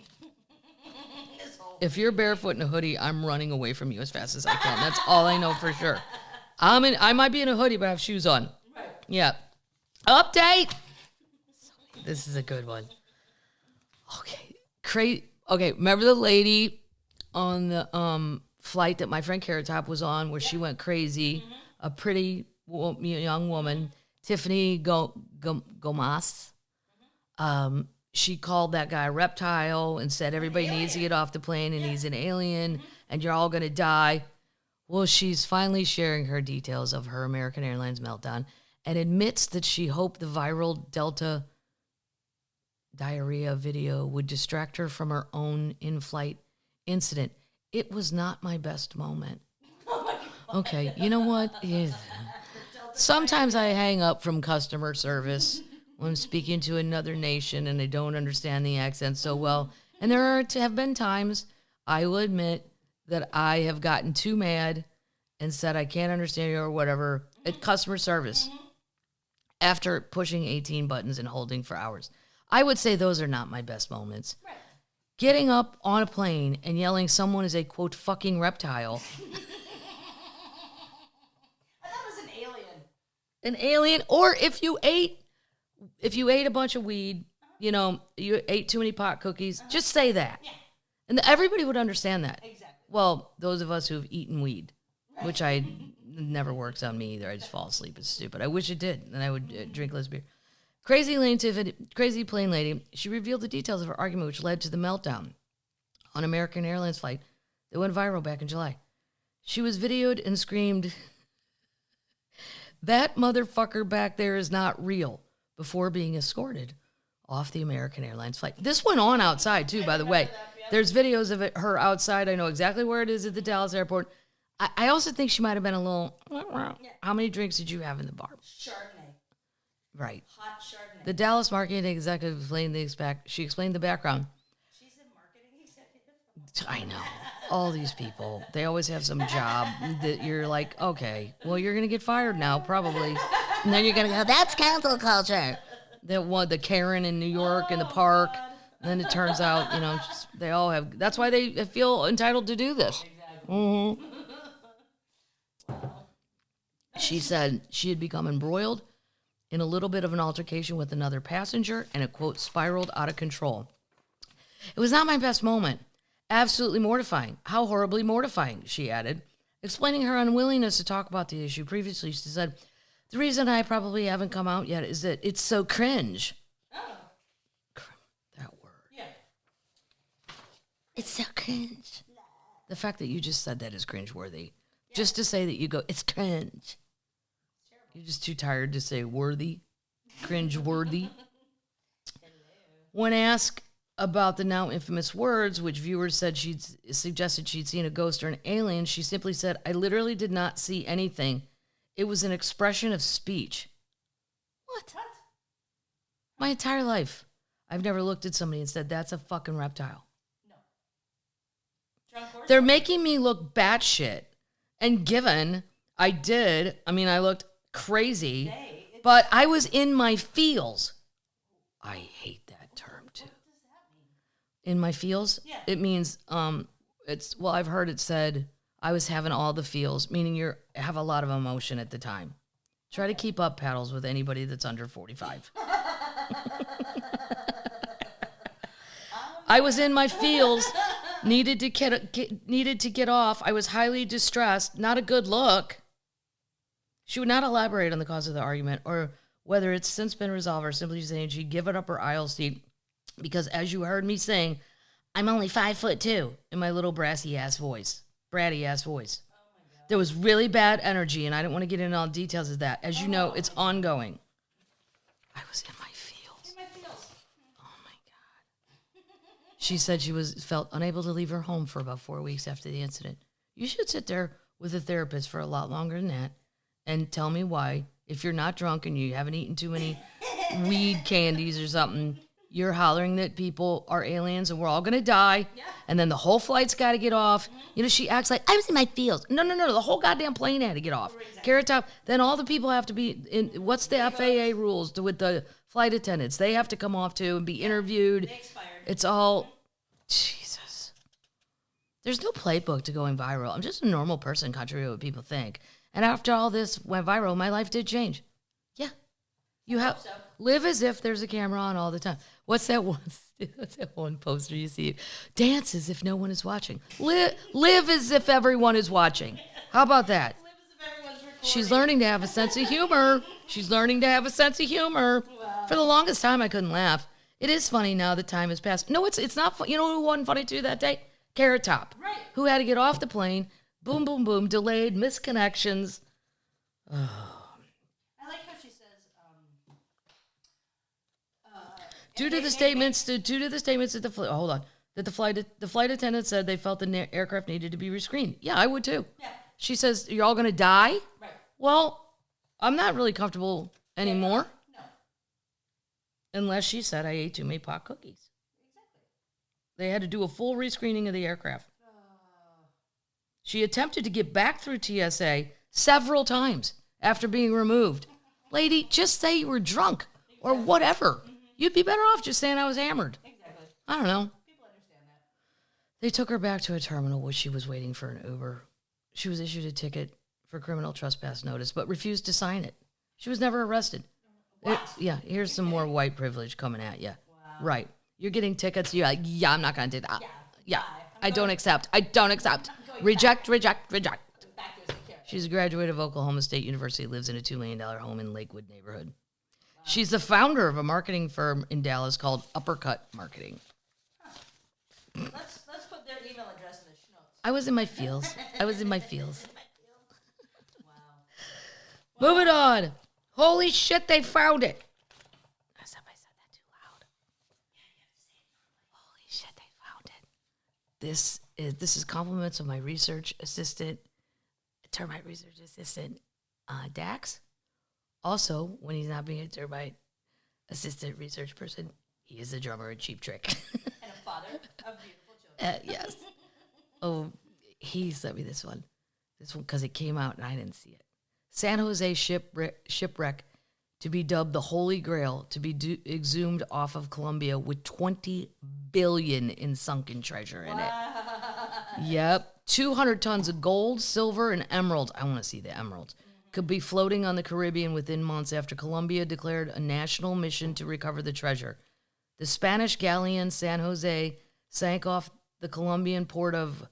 if you're barefoot in a hoodie, I'm running away from you as fast as I can. That's all I know for sure. I might be in a hoodie, but I have shoes on. Right. Yeah. Update. This is a good one. Okay. Okay, remember the lady on the flight that my friend Carrot Top was on where she went crazy? A pretty young woman, Tiffany Gomas. She called that guy a reptile and said everybody needs to get off the plane and he's an alien and you're all going to die. Well, she's finally sharing her details of her American Airlines meltdown and admits that she hoped the viral Delta diarrhea video would distract her from her own in-flight incident. It was not my best moment. Okay, you know what? Sometimes I hang up from customer service when I'm speaking to another nation and I don't understand the accent so well. And there have been times, I will admit, that I have gotten too mad and said I can't understand you or whatever at customer service after pushing 18 buttons and holding for hours. I would say those are not my best moments. Right. Getting up on a plane and yelling someone is a, quote, fucking reptile. I thought it was an alien. An alien, or if you ate a bunch of weed, you know, you ate too many pot cookies, just say that. Yeah. And everybody would understand that. Exactly. Well, those of us who've eaten weed, which never works on me either. I just fall asleep. It's stupid. I wish it did, and I would drink less beer. Crazy plane lady, she revealed the details of her argument, which led to the meltdown on American Airlines flight that went viral back in July. She was videoed and screamed, "That motherfucker back there is not real," before being escorted off the American Airlines flight. This went on outside, too, by the way. There's videos of her outside. I know exactly where it is at the Dallas airport. I also think she might have been a little, how many drinks did you have in the bar? Chardonnay. Right. Hot Chardonnay. The Dallas marketing executive explained she explained the background. She's a I know. All these people, they always have some job that you're like, okay, well, you're going to get fired now, probably. And then you're going to go, that's cancel culture. The Karen in New York in the park. And then it turns out, just, they all have, that's why they feel entitled to do this. Exactly. Mm-hmm. She said she had become embroiled in a little bit of an altercation with another passenger and it, quote, spiraled out of control. It was not my best moment. Absolutely mortifying. How horribly mortifying, she added. Explaining her unwillingness to talk about the issue previously, she said, the reason I probably haven't come out yet is that it's so cringe. Oh. That word. Yeah. It's so cringe. The fact that you just said that is cringeworthy. Yeah. Just to say that you go, it's cringe. You're just too tired to say worthy, cringe-worthy. When asked about the now infamous words, which viewers said suggested she'd seen a ghost or an alien, she simply said, I literally did not see anything. It was an expression of speech. What? My entire life, I've never looked at somebody and said, that's a fucking reptile. No. They're making me look batshit. And given I looked crazy, but I was in my feels. I hate that term too. What does that mean? In my feels? Yeah. It means I've heard it said I was having all the feels, meaning you have a lot of emotion at the time. Try to keep up paddles with anybody that's under 45. I was in my feels, needed to get off. I was highly distressed. Not a good look. She would not elaborate on the cause of the argument or whether it's since been resolved or simply saying she'd give it up her aisle seat because, as you heard me saying, I'm only 5'2" in my little bratty ass voice. Oh my God. There was really bad energy, and I didn't want to get into all the details of that. As you know, it's ongoing. I was in my feels. Oh my God. She said she felt unable to leave her home for about 4 weeks after the incident. You should sit there with a therapist for a lot longer than that and tell me why, if you're not drunk and you haven't eaten too many weed candies or something, you're hollering that people are aliens and we're all going to die. Yeah. And then the whole flight's got to get off. Mm-hmm. She acts like, I was in my feels. No. The whole goddamn plane had to get off. Exactly. Carrot Top. Then all the people have to be in, what's the FAA rules with the flight attendants? They have to come off too and be interviewed. They expired. It's all, Jesus. There's no playbook to going viral. I'm just a normal person, contrary to what people think. And after all this went viral, my life did change. Yeah. You have live as if there's a camera on all the time. What's that one poster you see? Dance as if no one is watching. Live as if everyone is watching. How about that? Live as if everyone's recording. She's learning to have a sense of humor. Wow. For the longest time, I couldn't laugh. It is funny now that time has passed. No, it's not funny. You know who wasn't funny too that day? Carrot Top. Right. Who had to get off the plane. Boom, boom, boom. Delayed, misconnections. Oh. I like how she says, due to the statements that the flight attendant said they felt the aircraft needed to be rescreened. Yeah, I would too. Yeah. She says, you're all going to die? Right. Well, I'm not really comfortable anymore. No. Unless she said I ate too many pot cookies. Exactly. They had to do a full rescreening of the aircraft. She attempted to get back through TSA several times after being removed. Lady, just say you were drunk or whatever. Mm-hmm. You'd be better off just saying I was hammered. Exactly. I don't know. People understand that. They took her back to a terminal where she was waiting for an Uber. She was issued a ticket for criminal trespass notice, but refused to sign it. She was never arrested. What? Here's some more white privilege coming at you. Wow. Right. You're getting tickets. You're like, yeah, I'm not going to do that. Yeah. I don't accept. Reject. She's a graduate of Oklahoma State University, lives in a $2 million home in Lakewood neighborhood. Wow. She's the founder of a marketing firm in Dallas called Uppercut Marketing. Huh. Let's put their email address in the Schnuck. I was in my feels. Wow. Moving on. Holy shit, they found it. I said that too loud. Yeah, you have to say it. Holy shit, they found it. This is compliments of my research assistant, termite research assistant, Dax. Also, when he's not being a termite assistant research person, he is a drummer in Cheap Trick. And a father of beautiful children. Yes. Oh, he sent me this one. This one because it came out and I didn't see it. San Jose shipwreck to be dubbed the Holy Grail to be exhumed off of Colombia with $20 billion in sunken treasure in it. Yep. 200 tons of gold, silver, and emeralds. I want to see the emeralds. Could be floating on the Caribbean within months after Colombia declared a national mission to recover the treasure. The Spanish galleon San Jose sank off the Colombian port of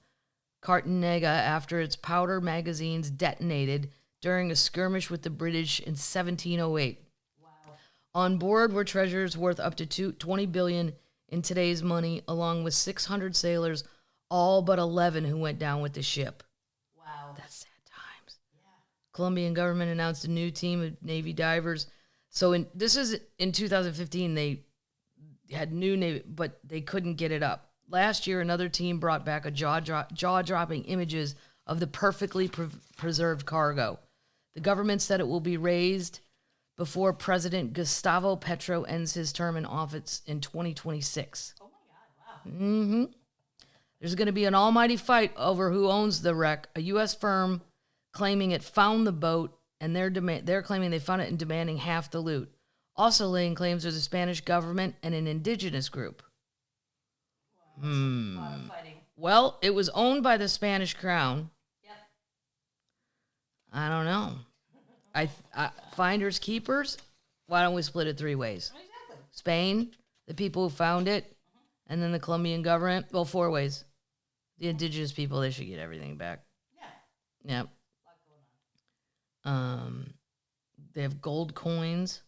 Cartagena after its powder magazines detonated during a skirmish with the British in 1708. Wow. On board were treasures worth up to $20 billion in today's money, along with 600 sailors, all but 11 who went down with the ship. Wow. That's sad times. Yeah. Colombian government announced a new team of Navy divers. So this is in 2015, they had new Navy, but they couldn't get it up. Last year, another team brought back a jaw-dropping images of the perfectly preserved cargo. The government said it will be raised before President Gustavo Petro ends his term in office in 2026. Oh, my God. Wow. Mm-hmm. There's going to be an almighty fight over who owns the wreck. A U.S. firm claiming it found the boat, and they're claiming they found it and demanding half the loot. Also laying claims are the Spanish government and an indigenous group. Wow, that's a lot of fighting. Well, it was owned by the Spanish crown. Yep. I don't know. Finders, keepers? Why don't we split it 3 ways? Exactly. Spain, the people who found it, and then the Colombian government. Well, 4 ways. The indigenous people, they should get everything back. Yeah. Yep. A lot going on. They have gold coins.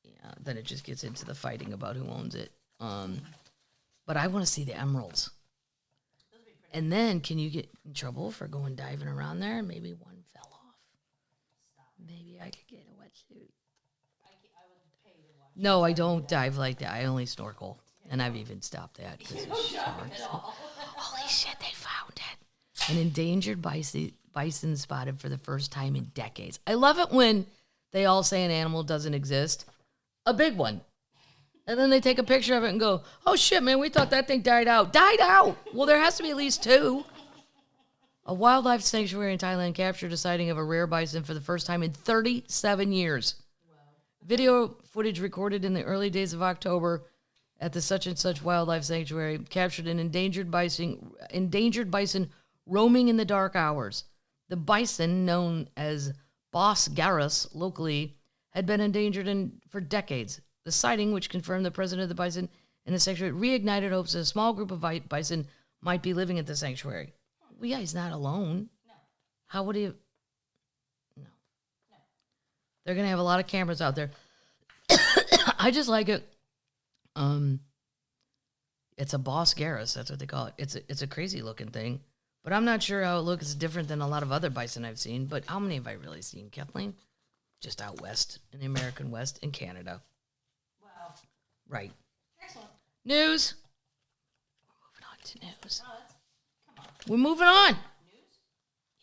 Yeah, then it just gets into the fighting about who owns it. But I want to see the emeralds. Those would be pretty. And then can you get in trouble for going diving around there and maybe one fell off? Stop. Maybe I could get a wetsuit. I would pay to watch. No, I don't dive like that. I only snorkel. And I've even stopped that. No shopping at all. Holy shit, they found it. An endangered bison spotted for the first time in decades. I love it when they all say an animal doesn't exist. A big one. And then they take a picture of it and go, oh shit, man, we thought that thing died out. Died out! Well, there has to be at least 2. A wildlife sanctuary in Thailand captured a sighting of a rare bison for the first time in 37 years. Wow. Video footage recorded in the early days of October at the such and such wildlife sanctuary captured an endangered bison roaming in the dark hours. The bison, known as Basquiat locally, had been endangered for decades. The sighting, which confirmed the president of the bison in the sanctuary, reignited hopes that a small group of bison might be living at the sanctuary. Well, yeah, he's not alone. No. How would he? No. They're going to have a lot of cameras out there. I just like it. It's a Basquiat, that's what they call it. It's a crazy looking thing, but I'm not sure how it looks different than a lot of other bison I've seen. But how many have I really seen, Kathleen? Just out west, in the American West, in Canada. Wow. Right. Excellent. News. We're moving on to news. Oh, come on. We're moving on. News?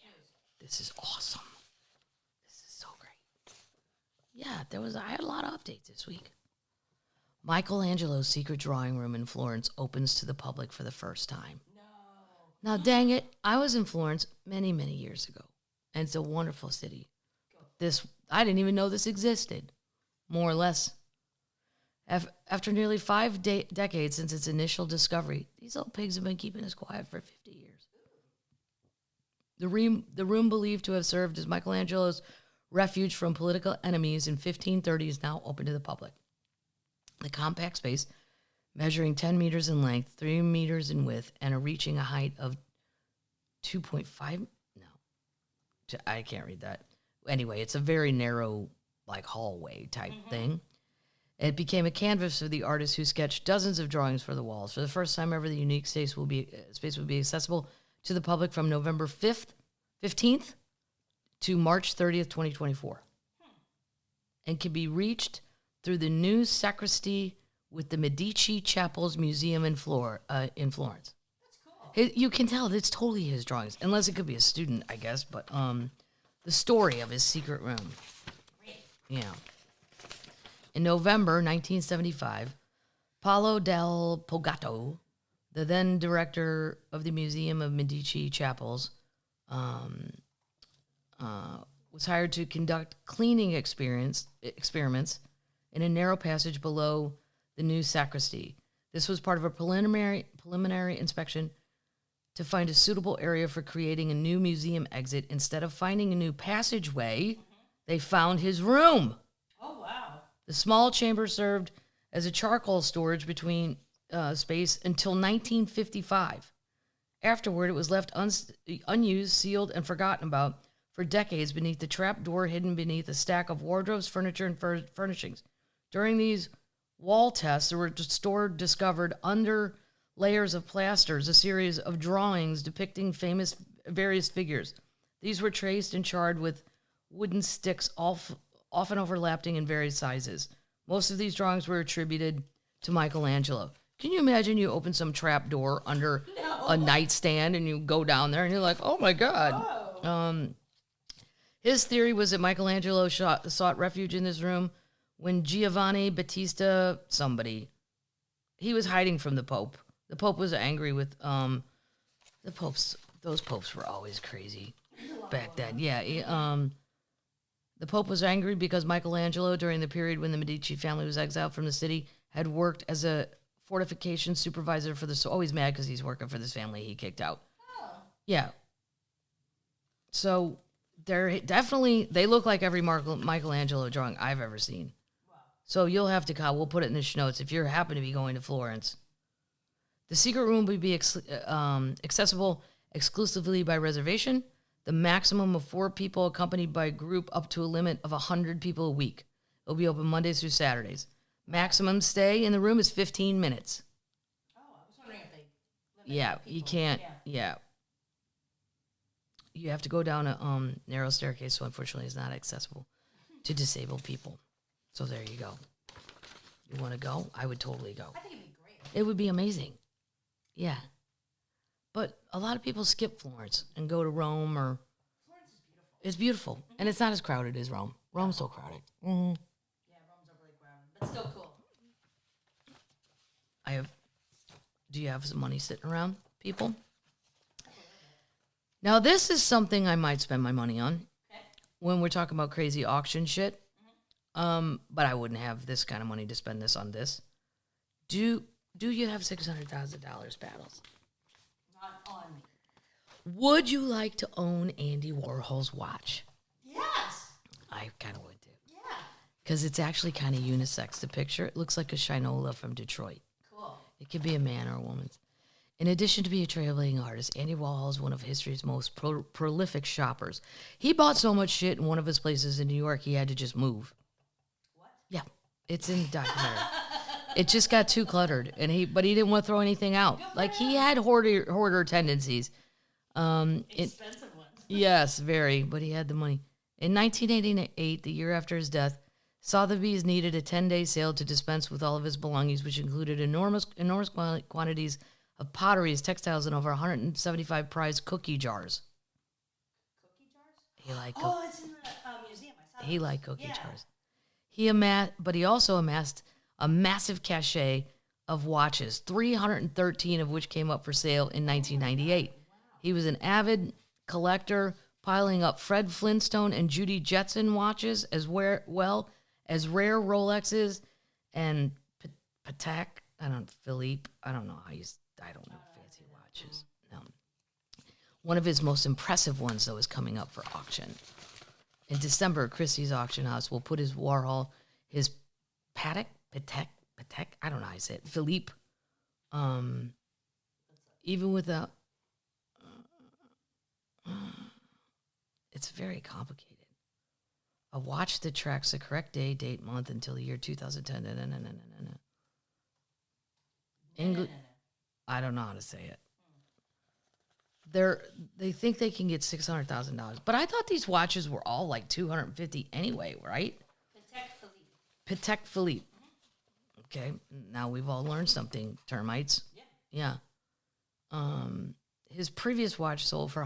Yeah. This is awesome. This is so great. Yeah, I had a lot of updates this week. Michelangelo's secret drawing room in Florence opens to the public for the first time. No. Now, dang it, I was in Florence many, many years ago, and it's a wonderful city. I didn't even know this existed, more or less. After nearly 5 decades since its initial discovery, these little pigs have been keeping us quiet for 50 years. The room believed to have served as Michelangelo's refuge from political enemies in 1530 is now open to the public. The compact space, measuring 10 meters in length, 3 meters in width, and reaching a height of 2.5. No, I can't read that. Anyway, it's a very narrow, like hallway type thing. It became a canvas for the artist who sketched dozens of drawings for the walls. For the first time ever, the unique space will be accessible to the public from November 15th to March 30th, 2024, and can be reached through the new sacristy with the Medici Chapels Museum in Florence. That's cool. You can tell it's totally his drawings, unless it could be a student, I guess. But the story of his secret room. Great. Yeah. In November 1975, Paolo del Pogato, The then director of the Museum of Medici Chapels was hired to conduct cleaning experiments in a narrow passage below the new sacristy. This was part of a preliminary inspection to find a suitable area for creating a new museum exit. Instead of finding a new passageway, they found his room. Oh, wow. The small chamber served as a charcoal storage between space until 1955. Afterward, it was left unused, sealed, and forgotten about for decades beneath the trap door hidden beneath a stack of wardrobes, furniture, and furnishings. During these wall tests, there were discovered under layers of plasters a series of drawings depicting various figures. These were traced and charred with wooden sticks, often overlapping in various sizes. Most of these drawings were attributed to Michelangelo. Can you imagine you open some trap door under a nightstand and you go down there and you're like, oh my God. Oh. His theory was that Michelangelo sought refuge in this room when Giovanni Battista he was hiding from the Pope. The Pope was angry with those popes were always crazy back then. Yeah. The Pope was angry because Michelangelo, during the period when the Medici family was exiled from the city, had worked as a fortification supervisor for the... Always mad because he's working for this family he kicked out. Oh. Yeah. So they look like every Michelangelo drawing I've ever seen. Wow. So you'll have to call. We'll put it in the show notes if you happen to be going to Florence. The secret room would be accessible exclusively by reservation. The maximum of 4 people accompanied by a group up to a limit of 100 people a week. It'll be open Mondays through Saturdays. Maximum stay in the room is 15 minutes. Oh, I was wondering if they limit Yeah, people. you can't. Yeah. You have to go down a narrow staircase, so unfortunately it's not accessible to disabled people. So there you go. You want to go? I would totally go. I think it'd be great. It would be amazing. Yeah. But a lot of people skip Florence and go to Rome or... Florence is beautiful. It's beautiful. Mm-hmm. And it's not as crowded as Rome. Rome's so crowded. Mm-hmm. Yeah, Rome's overly crowded, but still cool. Do you have some money sitting around, people? Now, this is something I might spend my money on when we're talking about crazy auction shit. But I wouldn't have this kind of money to spend this on this. Do you have $600,000, Battles? Not on me. Would you like to own Andy Warhol's watch? Yes. I kind of would too. Yeah. Because it's actually kind of unisex. The picture, it looks like a Shinola from Detroit. Cool. It could be a man or a woman's. In addition to being a trailblazing artist, Andy Warhol is one of history's most prolific shoppers. He bought so much shit in one of his places in New York, he had to just move. What? Yeah, it's in the documentary. It just got too cluttered, but he didn't want to throw anything out. Like, he had hoarder tendencies. Expensive ones. Yes, very, but he had the money. In 1988, the year after his death, Sotheby's needed a 10-day sale to dispense with all of his belongings, which included enormous quantities of potteries, textiles, and over 175 prized cookie jars. Cookie jars? He liked it's in the museum. I saw he those. liked cookie Yeah. jars. But he also amassed a massive cachet of watches, 313 of which came up for sale in 1998. Wow. He was an avid collector, piling up Fred Flintstone and Judy Jetson watches, as well as rare Rolexes and Patek. Philippe. I don't know fancy watches. No. One of his most impressive ones, though, is coming up for auction. In December, Christie's auction house will put his Warhol, his Patek, I don't know how I say it, Philippe, even without, it's very complicated. A watch that tracks the correct day, date, month until the year 2010. I don't know how to say it. They think they can get $600,000, but I thought these watches were all like $250 anyway, right? Patek Philippe. Okay, now we've all learned something, termites. Yeah. His previous watch sold for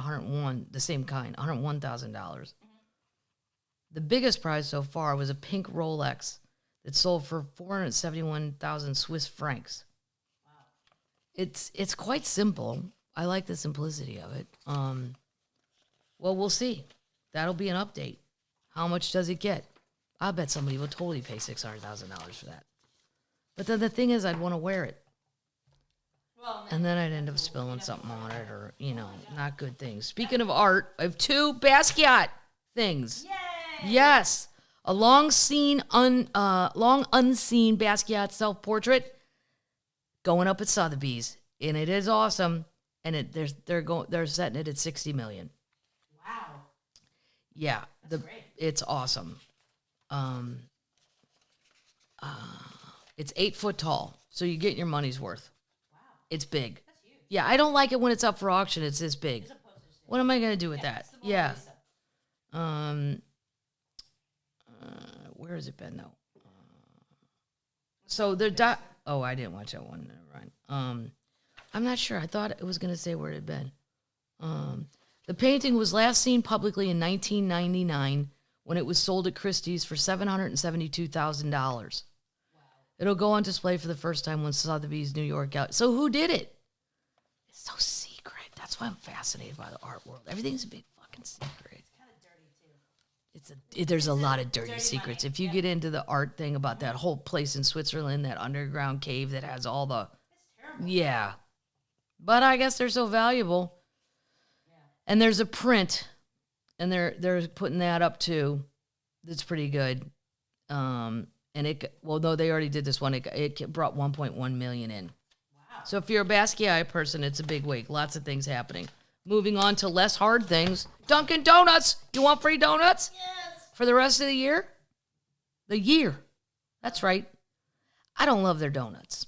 the same kind, $101,000. The biggest prize so far was a pink Rolex that sold for 471,000 Swiss francs. it's quite simple. I like the simplicity of it. Well, we'll see. That'll be an update. How much does it get? I bet somebody will totally pay $600,000 for that. But then the thing is, I'd want to wear it. Well, And then I'd end up spilling something on it or, not good things. Speaking of art, I have 2 Basquiat things. yay! Yes. A long unseen Basquiat self-portrait going up at Sotheby's. And it is awesome. And they're setting it at $60 million. Wow. Yeah. That's great. It's awesome. It's 8 foot tall. So you get your money's worth. Wow. It's big. That's huge. Yeah, I don't like it when it's up for auction. It's this big. It's a postage stamp. What am I going to do with that? It's the Mona Yeah. Lisa. Where has it been though? So oh, I didn't watch that one. Never mind. I'm not sure. I thought it was going to say where it had been. The painting was last seen publicly in 1999 when it was sold at Christie's for $772,000. Wow. It'll go on display for the first time when Sotheby's New York Gallery. So who did it? It's so secret. That's why I'm fascinated by the art world. Everything's a big fucking secret. Kind of dirty too. There's a lot of dirty dirty secrets. money, If you get into the art thing about that whole place in Switzerland, that underground cave that has all the, It's terrible. yeah. But I guess they're so valuable. Yeah. And there's a print, and they're putting that up too. That's pretty good. And though they already did this one, it brought 1.1 million in. Wow. So if you're a Basquiat person, it's a big week. Lots of things happening. Moving on to less hard things. Dunkin' Donuts. You want free donuts Yes. for the rest of the year? The year. That's right. I don't love their donuts.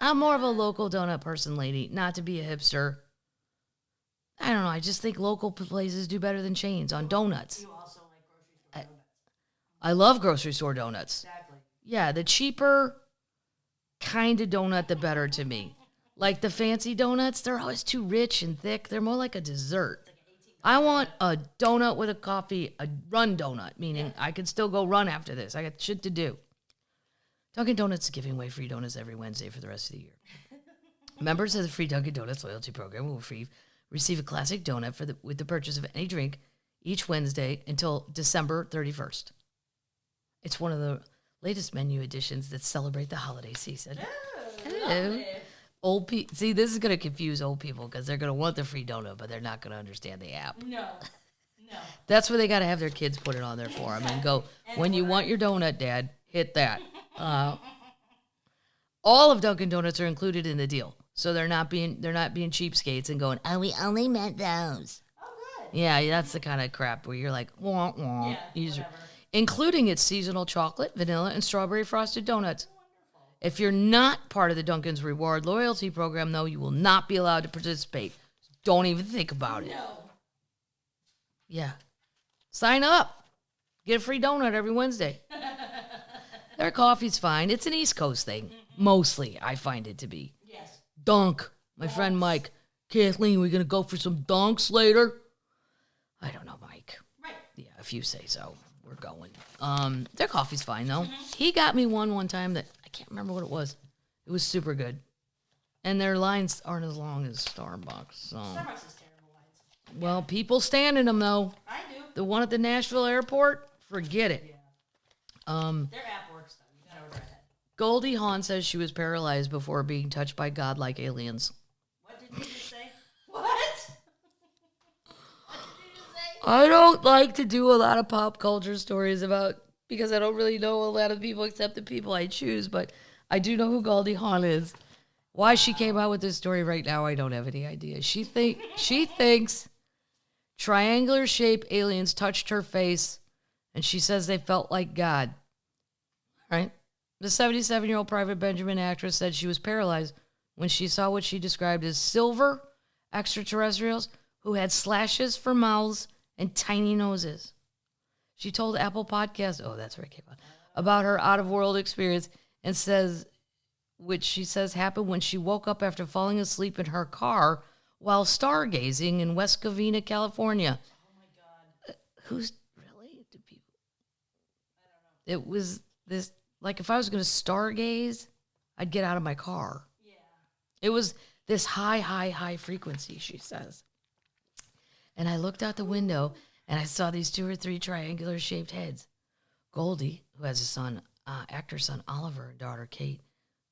I'm more of a local donut person, lady. Not to be a hipster. I don't know. I just think local places do better than chains on donuts. You also like grocery store donuts. I love grocery store donuts. Exactly. Yeah, the cheaper kind of donut, the better to me. Like the fancy donuts, they're always too rich and thick. They're more like a dessert. I want a donut with a coffee, a run donut, meaning I can still go run after this. I got shit to do. Dunkin' Donuts is giving away free donuts every Wednesday for the rest of the year. Members of the free Dunkin' Donuts loyalty program will receive a classic donut with the purchase of any drink each Wednesday until December 31st. It's one of the latest menu additions that celebrate the holiday season. Hello. Old people. See, this is going to confuse old people because they're going to want the free donut, but they're not going to understand the app. No. That's where they got to have their kids put it on there for them and go, when you want your donut, Dad, hit that. All of Dunkin' Donuts are included in the deal, so they're not being cheapskates and going, oh, we only meant those. Oh, good. Yeah, that's the kind of crap where you're like, wah, wah. Yeah, whatever. Including its seasonal chocolate, vanilla, and strawberry frosted donuts. If you're not part of the Dunkin's Reward loyalty program, though, you will not be allowed to participate. Don't even think about it. No. Yeah. Sign up. Get a free donut every Wednesday. Their coffee's fine. It's an East Coast thing. Mostly, I find it to be. Yes. Dunk. My friend Mike. Kathleen, we going to go for some dunks later? I don't know, Mike. Right. Yeah, if you say so, we're going. Their coffee's fine, though. He got me one time that I can't remember what it was. It was super good. And their lines aren't as long as Starbucks. So. Starbucks is terrible lines. Well, people stand in them, though. I do. The one at the Nashville airport, forget it. Yeah. Um, Their app works, though. You gotta order ahead. Goldie Hawn says she was paralyzed before being touched by godlike aliens. What did you just say? What? What did you just say? I don't like to do a lot of pop culture stories because I don't really know a lot of people except the people I choose, but I do know who Goldie Hawn is. Why she came out with this story right now, I don't have any idea. She thinks triangular-shaped aliens touched her face, and she says they felt like God. Right? The 77-year-old Private Benjamin actress said she was paralyzed when she saw what she described as silver extraterrestrials who had slashes for mouths and tiny noses. She told Apple Podcast, oh, that's where it came out, about her out-of-world experience and which she says happened when she woke up after falling asleep in her car while stargazing in West Covina, California. Oh, my God. Who's really? Do people? I don't know. It was this, like if I was going to stargaze, I'd get out of my car. Yeah. It was This high frequency, she says. And I looked out the window, and I saw these 2 or 3 triangular-shaped heads. Goldie, who has a son, actor son Oliver, and daughter Kate,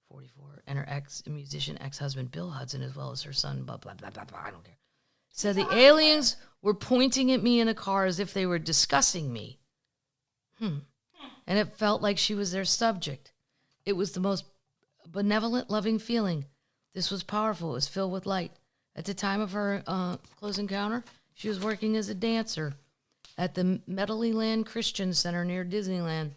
44, and her musician ex-husband Bill Hudson, as well as her son, blah, blah, blah, blah, blah, I don't care. Said the aliens were pointing at me in a car as if they were discussing me. And it felt like she was their subject. It was the most benevolent, loving feeling. This was powerful. It was filled with light. At the time of her close encounter, she was working as a dancer at the Medleyland Christian Center near Disneyland.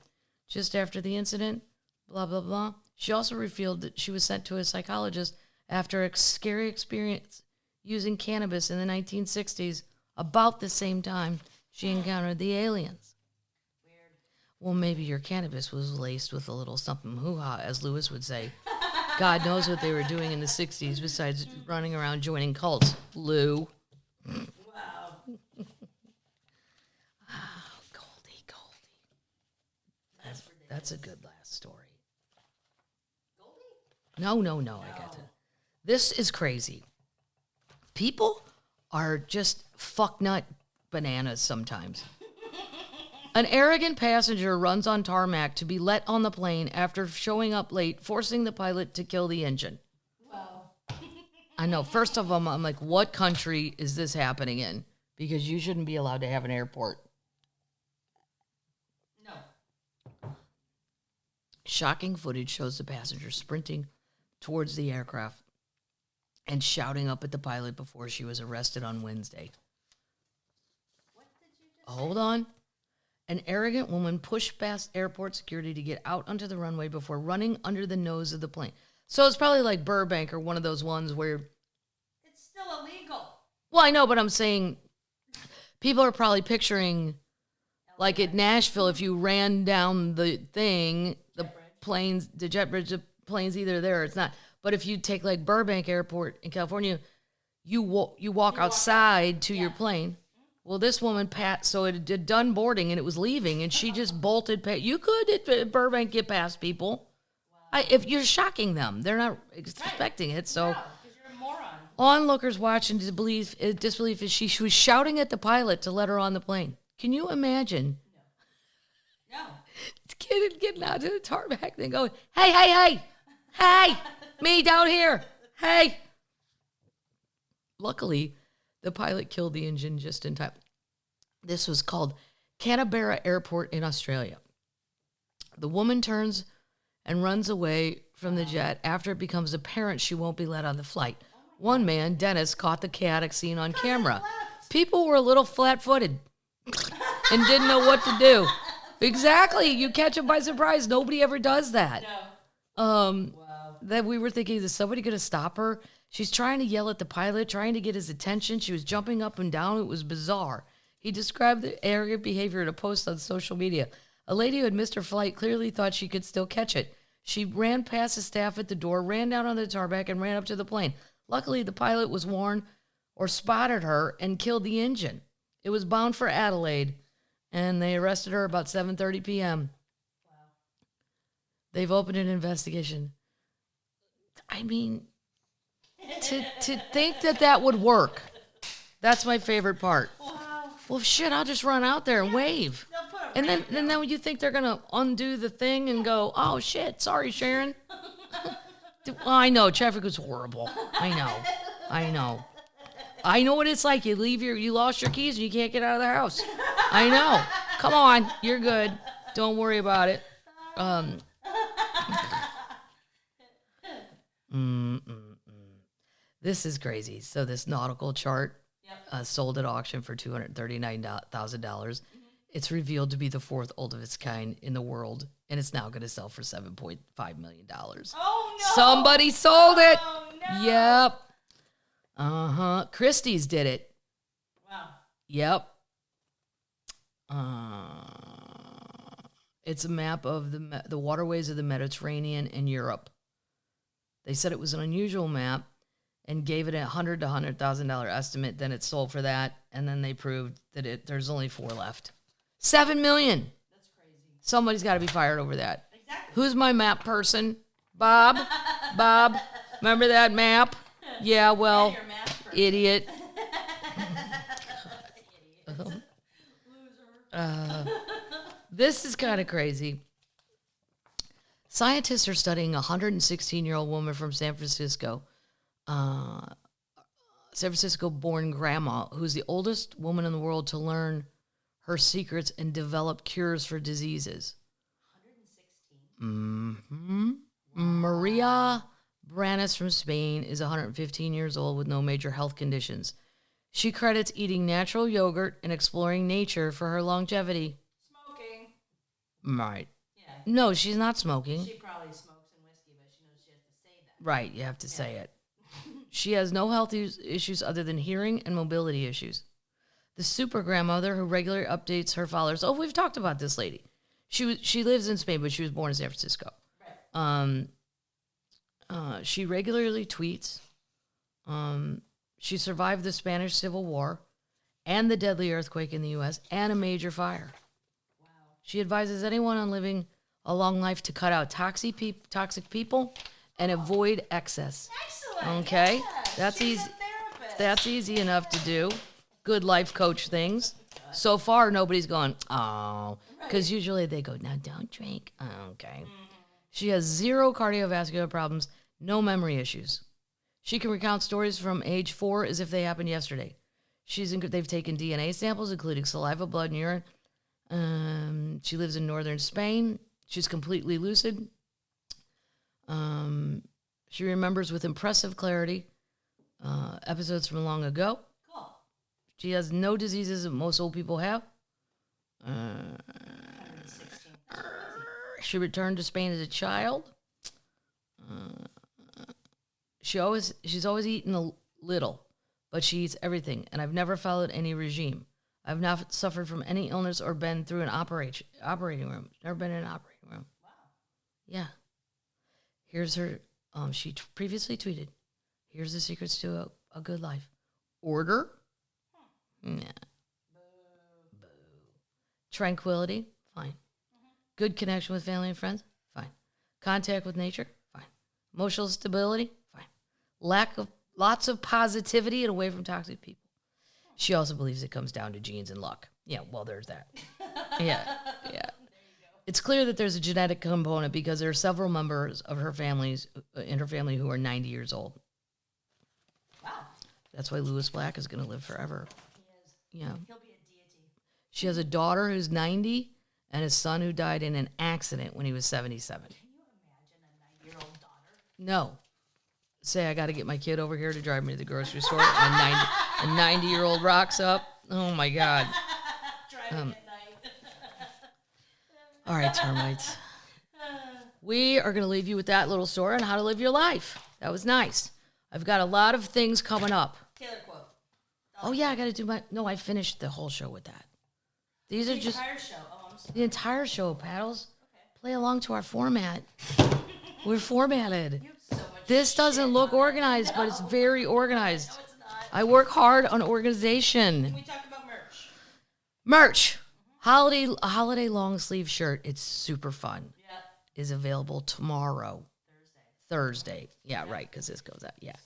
Just after the incident, blah, blah, blah. She also revealed that she was sent to a psychologist after a scary experience using cannabis in the 1960s, about the same time she encountered the aliens. Weird. Well, maybe your cannabis was laced with a little something hoo-ha, as Lewis would say. God knows what they were doing in the 60s besides running around joining cults. Lou. Wow. Goldie. That's a good last story. Goldie? No. I got to. This is crazy. People are just fucknut bananas sometimes. An arrogant passenger runs on tarmac to be let on the plane after showing up late, forcing the pilot to kill the engine. Wow. I know. First of all, I'm like, what country is this happening in? Because you shouldn't be allowed to have an airport. No. Shocking footage shows the passenger sprinting towards the aircraft and shouting up at the pilot before she was arrested on Wednesday. What did you just Hold on. An arrogant woman pushed past airport security to get out onto the runway before running under the nose of the plane. So it's probably like Burbank or one of those ones where... It's still illegal. Well, I know, but I'm saying people are probably picturing, like at Nashville, if you ran down the thing, the planes, the jet bridge, the plane's either there or it's not. But if you take like Burbank Airport in California, you walk outside to your plane. Well, this woman, so it had done boarding and it was leaving, and she just bolted past. You could at Burbank get past people. Wow. If you're shocking them, they're not expecting it. So, No, because you're a moron. onlookers watched in disbelief as she was shouting at the pilot to let her on the plane. Can you imagine? No. Getting out to the tarmac and going, hey, me down here, hey. Luckily, the pilot killed the engine just in time. This was called Canberra Airport in Australia. The woman turns and runs away from the jet after it becomes apparent she won't be let on the flight. One man, Dennis, caught the chaotic scene on camera. People were a little flat-footed and didn't know what to do. Exactly. You catch them by surprise. Nobody ever does that. No. Wow. That we were thinking, is somebody going to stop her? She's trying to yell at the pilot, trying to get his attention. She was jumping up and down. It was bizarre. He described the arrogant behavior in a post on social media. A lady who had missed her flight clearly thought she could still catch it. She ran past the staff at the door, ran down on the tarmac, and ran up to the plane. Luckily, the pilot was warned or spotted her and killed the engine. It was bound for Adelaide, and they arrested her about 7:30 p.m. Wow. They've opened an investigation. I mean, to think that would work. That's my favorite part. Wow. Well, shit, I'll just run out there and wave. And then you think they're going to undo the thing and go, oh, shit, sorry, Sharon. Well, I know, traffic was horrible. I know. I know what it's like. You lost your keys and you can't get out of the house. I know. Come on, you're good. Don't worry about it. This is crazy. So this nautical chart sold at auction for $239,000. It's revealed to be the fourth oldest of its kind in the world, and it's now going to sell for $7.5 million. Oh, no. Somebody sold it. Oh, no. Yep. Christie's did it. Wow. Yep. It's a map of the waterways of the Mediterranean and Europe. They said it was an unusual map and gave it $100,000 to $100,000 estimate. Then it sold for that, and then they proved that there's only 4 left. $7 million. That's crazy. Somebody's got to be fired over that. Exactly. Who's my map person? Bob? Bob? Remember that map? Yeah, well, You're a math person. idiot. Loser. This is kind of crazy. Scientists are studying a 116-year-old woman from San Francisco. San Francisco-born grandma, who's the oldest woman in the world to learn her secrets and develop cures for diseases. 116. Mm-hmm. Wow. Maria Branes from Spain is 115 years old with no major health conditions. She credits eating natural yogurt and exploring nature for her longevity. Smoking. Right. Yeah. No, she's not smoking. She probably smokes in whiskey, but she knows she has to say that. Right, you have to say it. She has no health issues other than hearing and mobility issues. The super grandmother who regularly updates her followers. Oh, we've talked about this lady. She lives in Spain, but she was born in San Francisco. Right. She regularly tweets. She survived the Spanish Civil War and the deadly earthquake in the U.S. and a major fire. Wow. She advises anyone on living a long life to cut out toxic people and avoid excess. Excellent. Okay? Yeah. That's She's easy. a therapist. That's easy enough to do. Good life coach things. So far, nobody's going, oh. Because usually they go, now don't drink. Oh, okay. Mm-hmm. She has 0 cardiovascular problems, no memory issues. She can recount stories from age 4 as if they happened yesterday. They've taken DNA samples, including saliva, blood, and urine. She lives in northern Spain. She's completely lucid. She remembers with impressive clarity episodes from long ago. Cool. She has no diseases that most old people have. 116. She returned to Spain as a child. She's always eaten a little, but she eats everything, and I've never followed any regime. I've not suffered from any illness or been through an operating room. Never been in an operating room. Wow. Yeah. Here's her. She previously tweeted, "Here's the secrets to a good life. Order. Nah. Boo. Tranquility. Fine. Good connection with family and friends. Fine. Contact with nature. Fine. Emotional stability. Fine. Lots of positivity and away from toxic people. She also believes it comes down to genes and luck. Yeah, well, there's that. Yeah. There you go. It's clear that there's a genetic component because there are several members of her in her family who are 90 years old. Wow. That's why Louis Black is going to live forever. He is. Yeah. He'll be a deity. She has a daughter who's 90 and a son who died in an accident when he was 77. Can you imagine a 9-year-old daughter? No. Say I got to get my kid over here to drive me to the grocery store, and a 90-year-old rocks up. Oh my God! Driving at night. All right, termites. We are going to leave you with that little story on how to live your life. That was nice. I've got a lot of things coming up. Taylor quote. Oh yeah, I got to do my. No, I finished the whole show with that. These are just The entire show. Oh, I'm sorry. the entire show, Paddles. Okay. Play along to our format. We're formatted. You have so much This doesn't shit look on it. organized, but it's very organized. No, it's not. I work hard on organization. We talked about merch. Merch. A holiday long sleeve shirt. It's super fun. Yeah. Is available tomorrow. Thursday. Yeah, right, because this goes out. Yeah.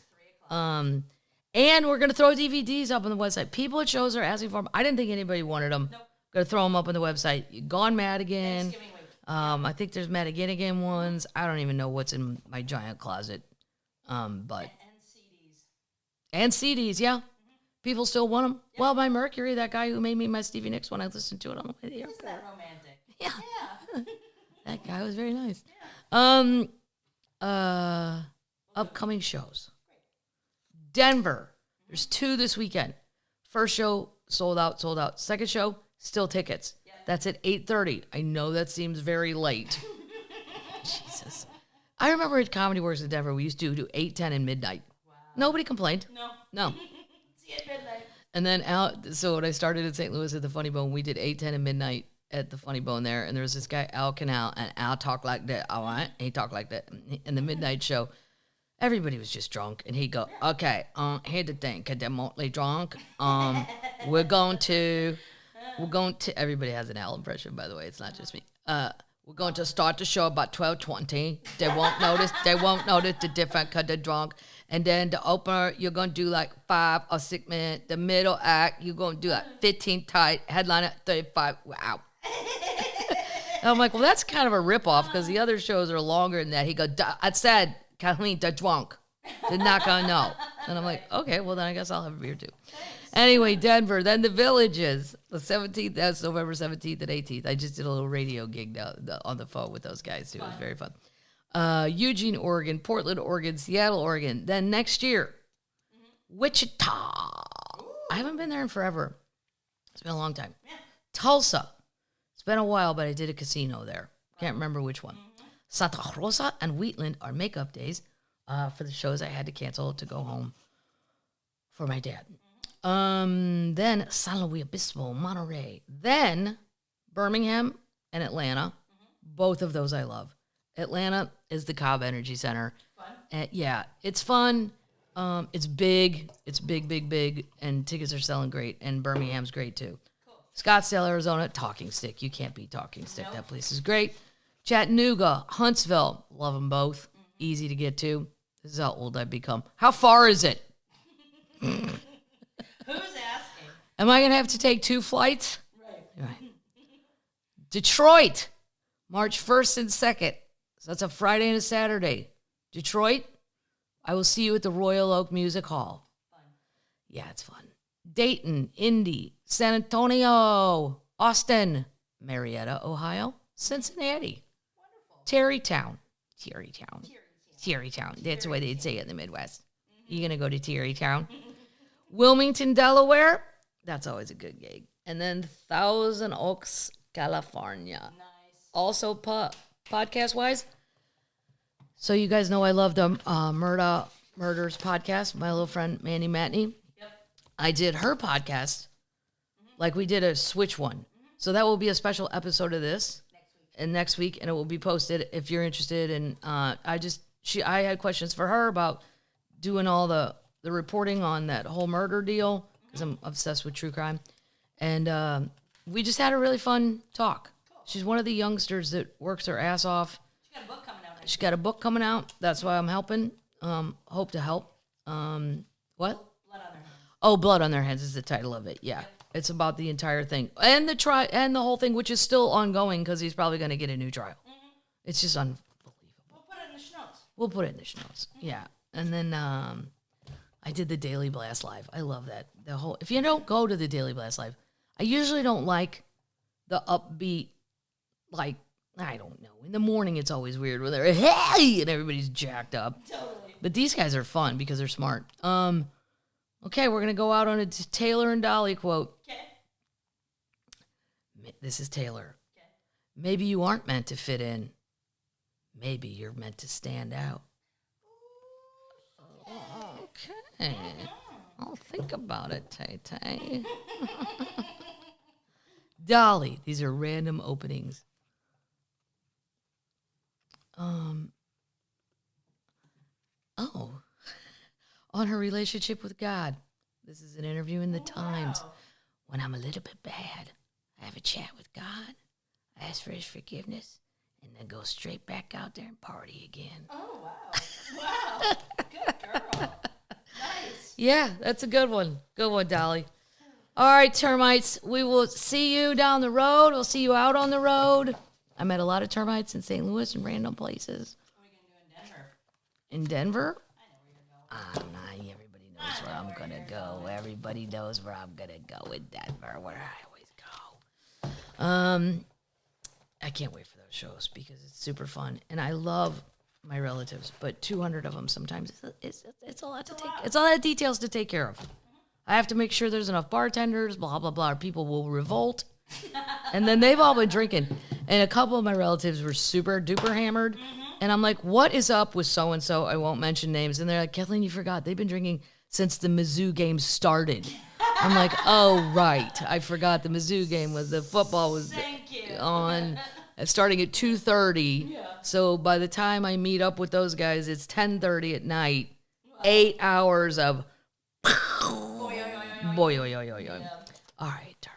3:00. And we're going to throw DVDs up on the website. People at shows are asking for them. I didn't think anybody wanted them. Nope. Going to throw them up on the website. Gone Madigan. Thanksgiving week. I think there's Madigan again ones. I don't even know what's in my giant closet. But And CDs. and CDs, yeah. People still want them. Yeah. Well, my Mercury, that guy who made me my Stevie Nicks one, I listened to it on the way there. Isn't that romantic? Yeah. Yeah. That guy was very nice. Yeah. Upcoming shows. Denver. There's 2 this weekend. First show, sold out. Second show, still tickets. Yep. That's at 8:30. I know that seems very late. Jesus. I remember at Comedy Works in Denver, we used to do 8, 10, and midnight. Wow. Nobody complained. No. No. See you at midnight. And then so when I started in St. Louis at the Funny Bone, we did 8, 10, and midnight at the Funny Bone there. And there was this guy, Al Canal, and Al talked like that. All right. He talked like that. In the midnight show, everybody was just drunk. And he'd go, okay, here's the thing, because they're mostly drunk. We're going to, everybody has an Al impression, by the way. It's not just me. We're going to start the show about 12:20. They won't notice. They won't notice the difference because they're drunk. And then the opener, you're going to do like 5 or 6 minutes. The middle act, you're going to do like 15 tight. Headliner, 35. Wow. And I'm like, well, that's kind of a ripoff because the other shows are longer than that. He goes, I said, Kathleen, they're drunk. They're not going to know. And I'm like, okay, well, then I guess I'll have a beer too. Anyway, Denver, then the Villages, the 17th, that's November 17th and 18th. I just did a little radio gig on the phone with those guys, too. It was very fun. Eugene, Oregon, Portland, Oregon, Seattle, Oregon. Then next year, Wichita. I haven't been there in forever. It's been a long time. Yeah. Tulsa. It's been a while, but I did a casino there. Can't remember which one. Santa Rosa and Wheatland are makeup days for the shows I had to cancel to go home for my dad. Then San Luis Obispo, Monterey. Then Birmingham and Atlanta. Both of those I love. Atlanta is the Cobb Energy Center. Fun? Yeah, it's fun. It's big. It's big, big, big. And tickets are selling great. And Birmingham's great, too. Cool. Scottsdale, Arizona, Talking Stick. You can't beat Talking Stick. Nope. That place is great. Chattanooga, Huntsville. Love them both. Easy to get to. This is how old I've become. How far is it? Who's asking? Am I going to have to take 2 flights? Right. Detroit, March 1st and 2nd. So that's a Friday and a Saturday. Detroit, I will see you at the Royal Oak Music Hall. Fun. Yeah, it's fun. Dayton, Indy, San Antonio, Austin, Marietta, Ohio, Cincinnati. Wonderful. Tarrytown. That's the way they'd say it in the Midwest. You're going to go to Tarrytown. Wilmington, Delaware. That's always a good gig. And then Thousand Oaks, California. Nice. Also, podcast-wise. So you guys know I love the Murders podcast. My little friend, Mandy Matney. Yep. I did her podcast. Like we did a Switch one. So that will be a special episode of this. Next week. And it will be posted if you're interested. And I had questions for her about doing all the reporting on that whole murder deal because I'm obsessed with true crime. And we just had a really fun talk. Cool. She's one of the youngsters that works her ass off. She's got a book coming out. That's why I'm helping. Hope to help. What? Blood on Their Hands. Oh, Blood on Their Hands is the title of it. Yeah. Yep. It's about the entire thing. And the whole thing, which is still ongoing because he's probably going to get a new trial. Mm-hmm. It's just unbelievable. We'll put it in the show notes. Mm-hmm. Yeah. And then I did the Daily Blast Live. I love that. If you don't go to the Daily Blast Live, I usually don't like the upbeat, like, I don't know. In the morning, it's always weird where they're, hey, and everybody's jacked up. Totally. But these guys are fun because they're smart. Okay, we're going to go out on a Taylor and Dolly quote. Okay. This is Taylor. Okay. Maybe you aren't meant to fit in. Maybe you're meant to stand out. Okay. I'll think about it, Tay-Tay. Dolly. These are random openings. On her relationship with God. This is an interview in the Times. Wow. When I'm a little bit bad, I have a chat with God. I ask for his forgiveness. And then go straight back out there and party again. Oh, wow. Wow. Good girl. Nice. Yeah, that's a good one. Good one, Dolly. All right, termites. We will see you down the road. We'll see you out on the road. I met a lot of termites in St. Louis and random places. What are we going to do in Denver? In Denver? I know where you're going. Everybody knows where I'm going to go. Everybody knows where I'm going to go in Denver, where I always go. I can't wait for those shows because it's super fun. And I love my relatives, but 200 of them sometimes, it's a lot to take. It's a lot of details to take care of. I have to make sure there's enough bartenders, blah, blah, blah. Or people will revolt. And then they've all been drinking. And a couple of my relatives were super duper hammered. Mm-hmm. And I'm like, what is up with so-and-so? I won't mention names. And they're like, Kathleen, you forgot. They've been drinking since the Mizzou game started. I'm like, oh, right. I forgot the Mizzou game was the football was on starting at 2:30. Yeah. So by the time I meet up with those guys, it's 10:30 at night. Wow. 8 hours of boy. Yeah. All right.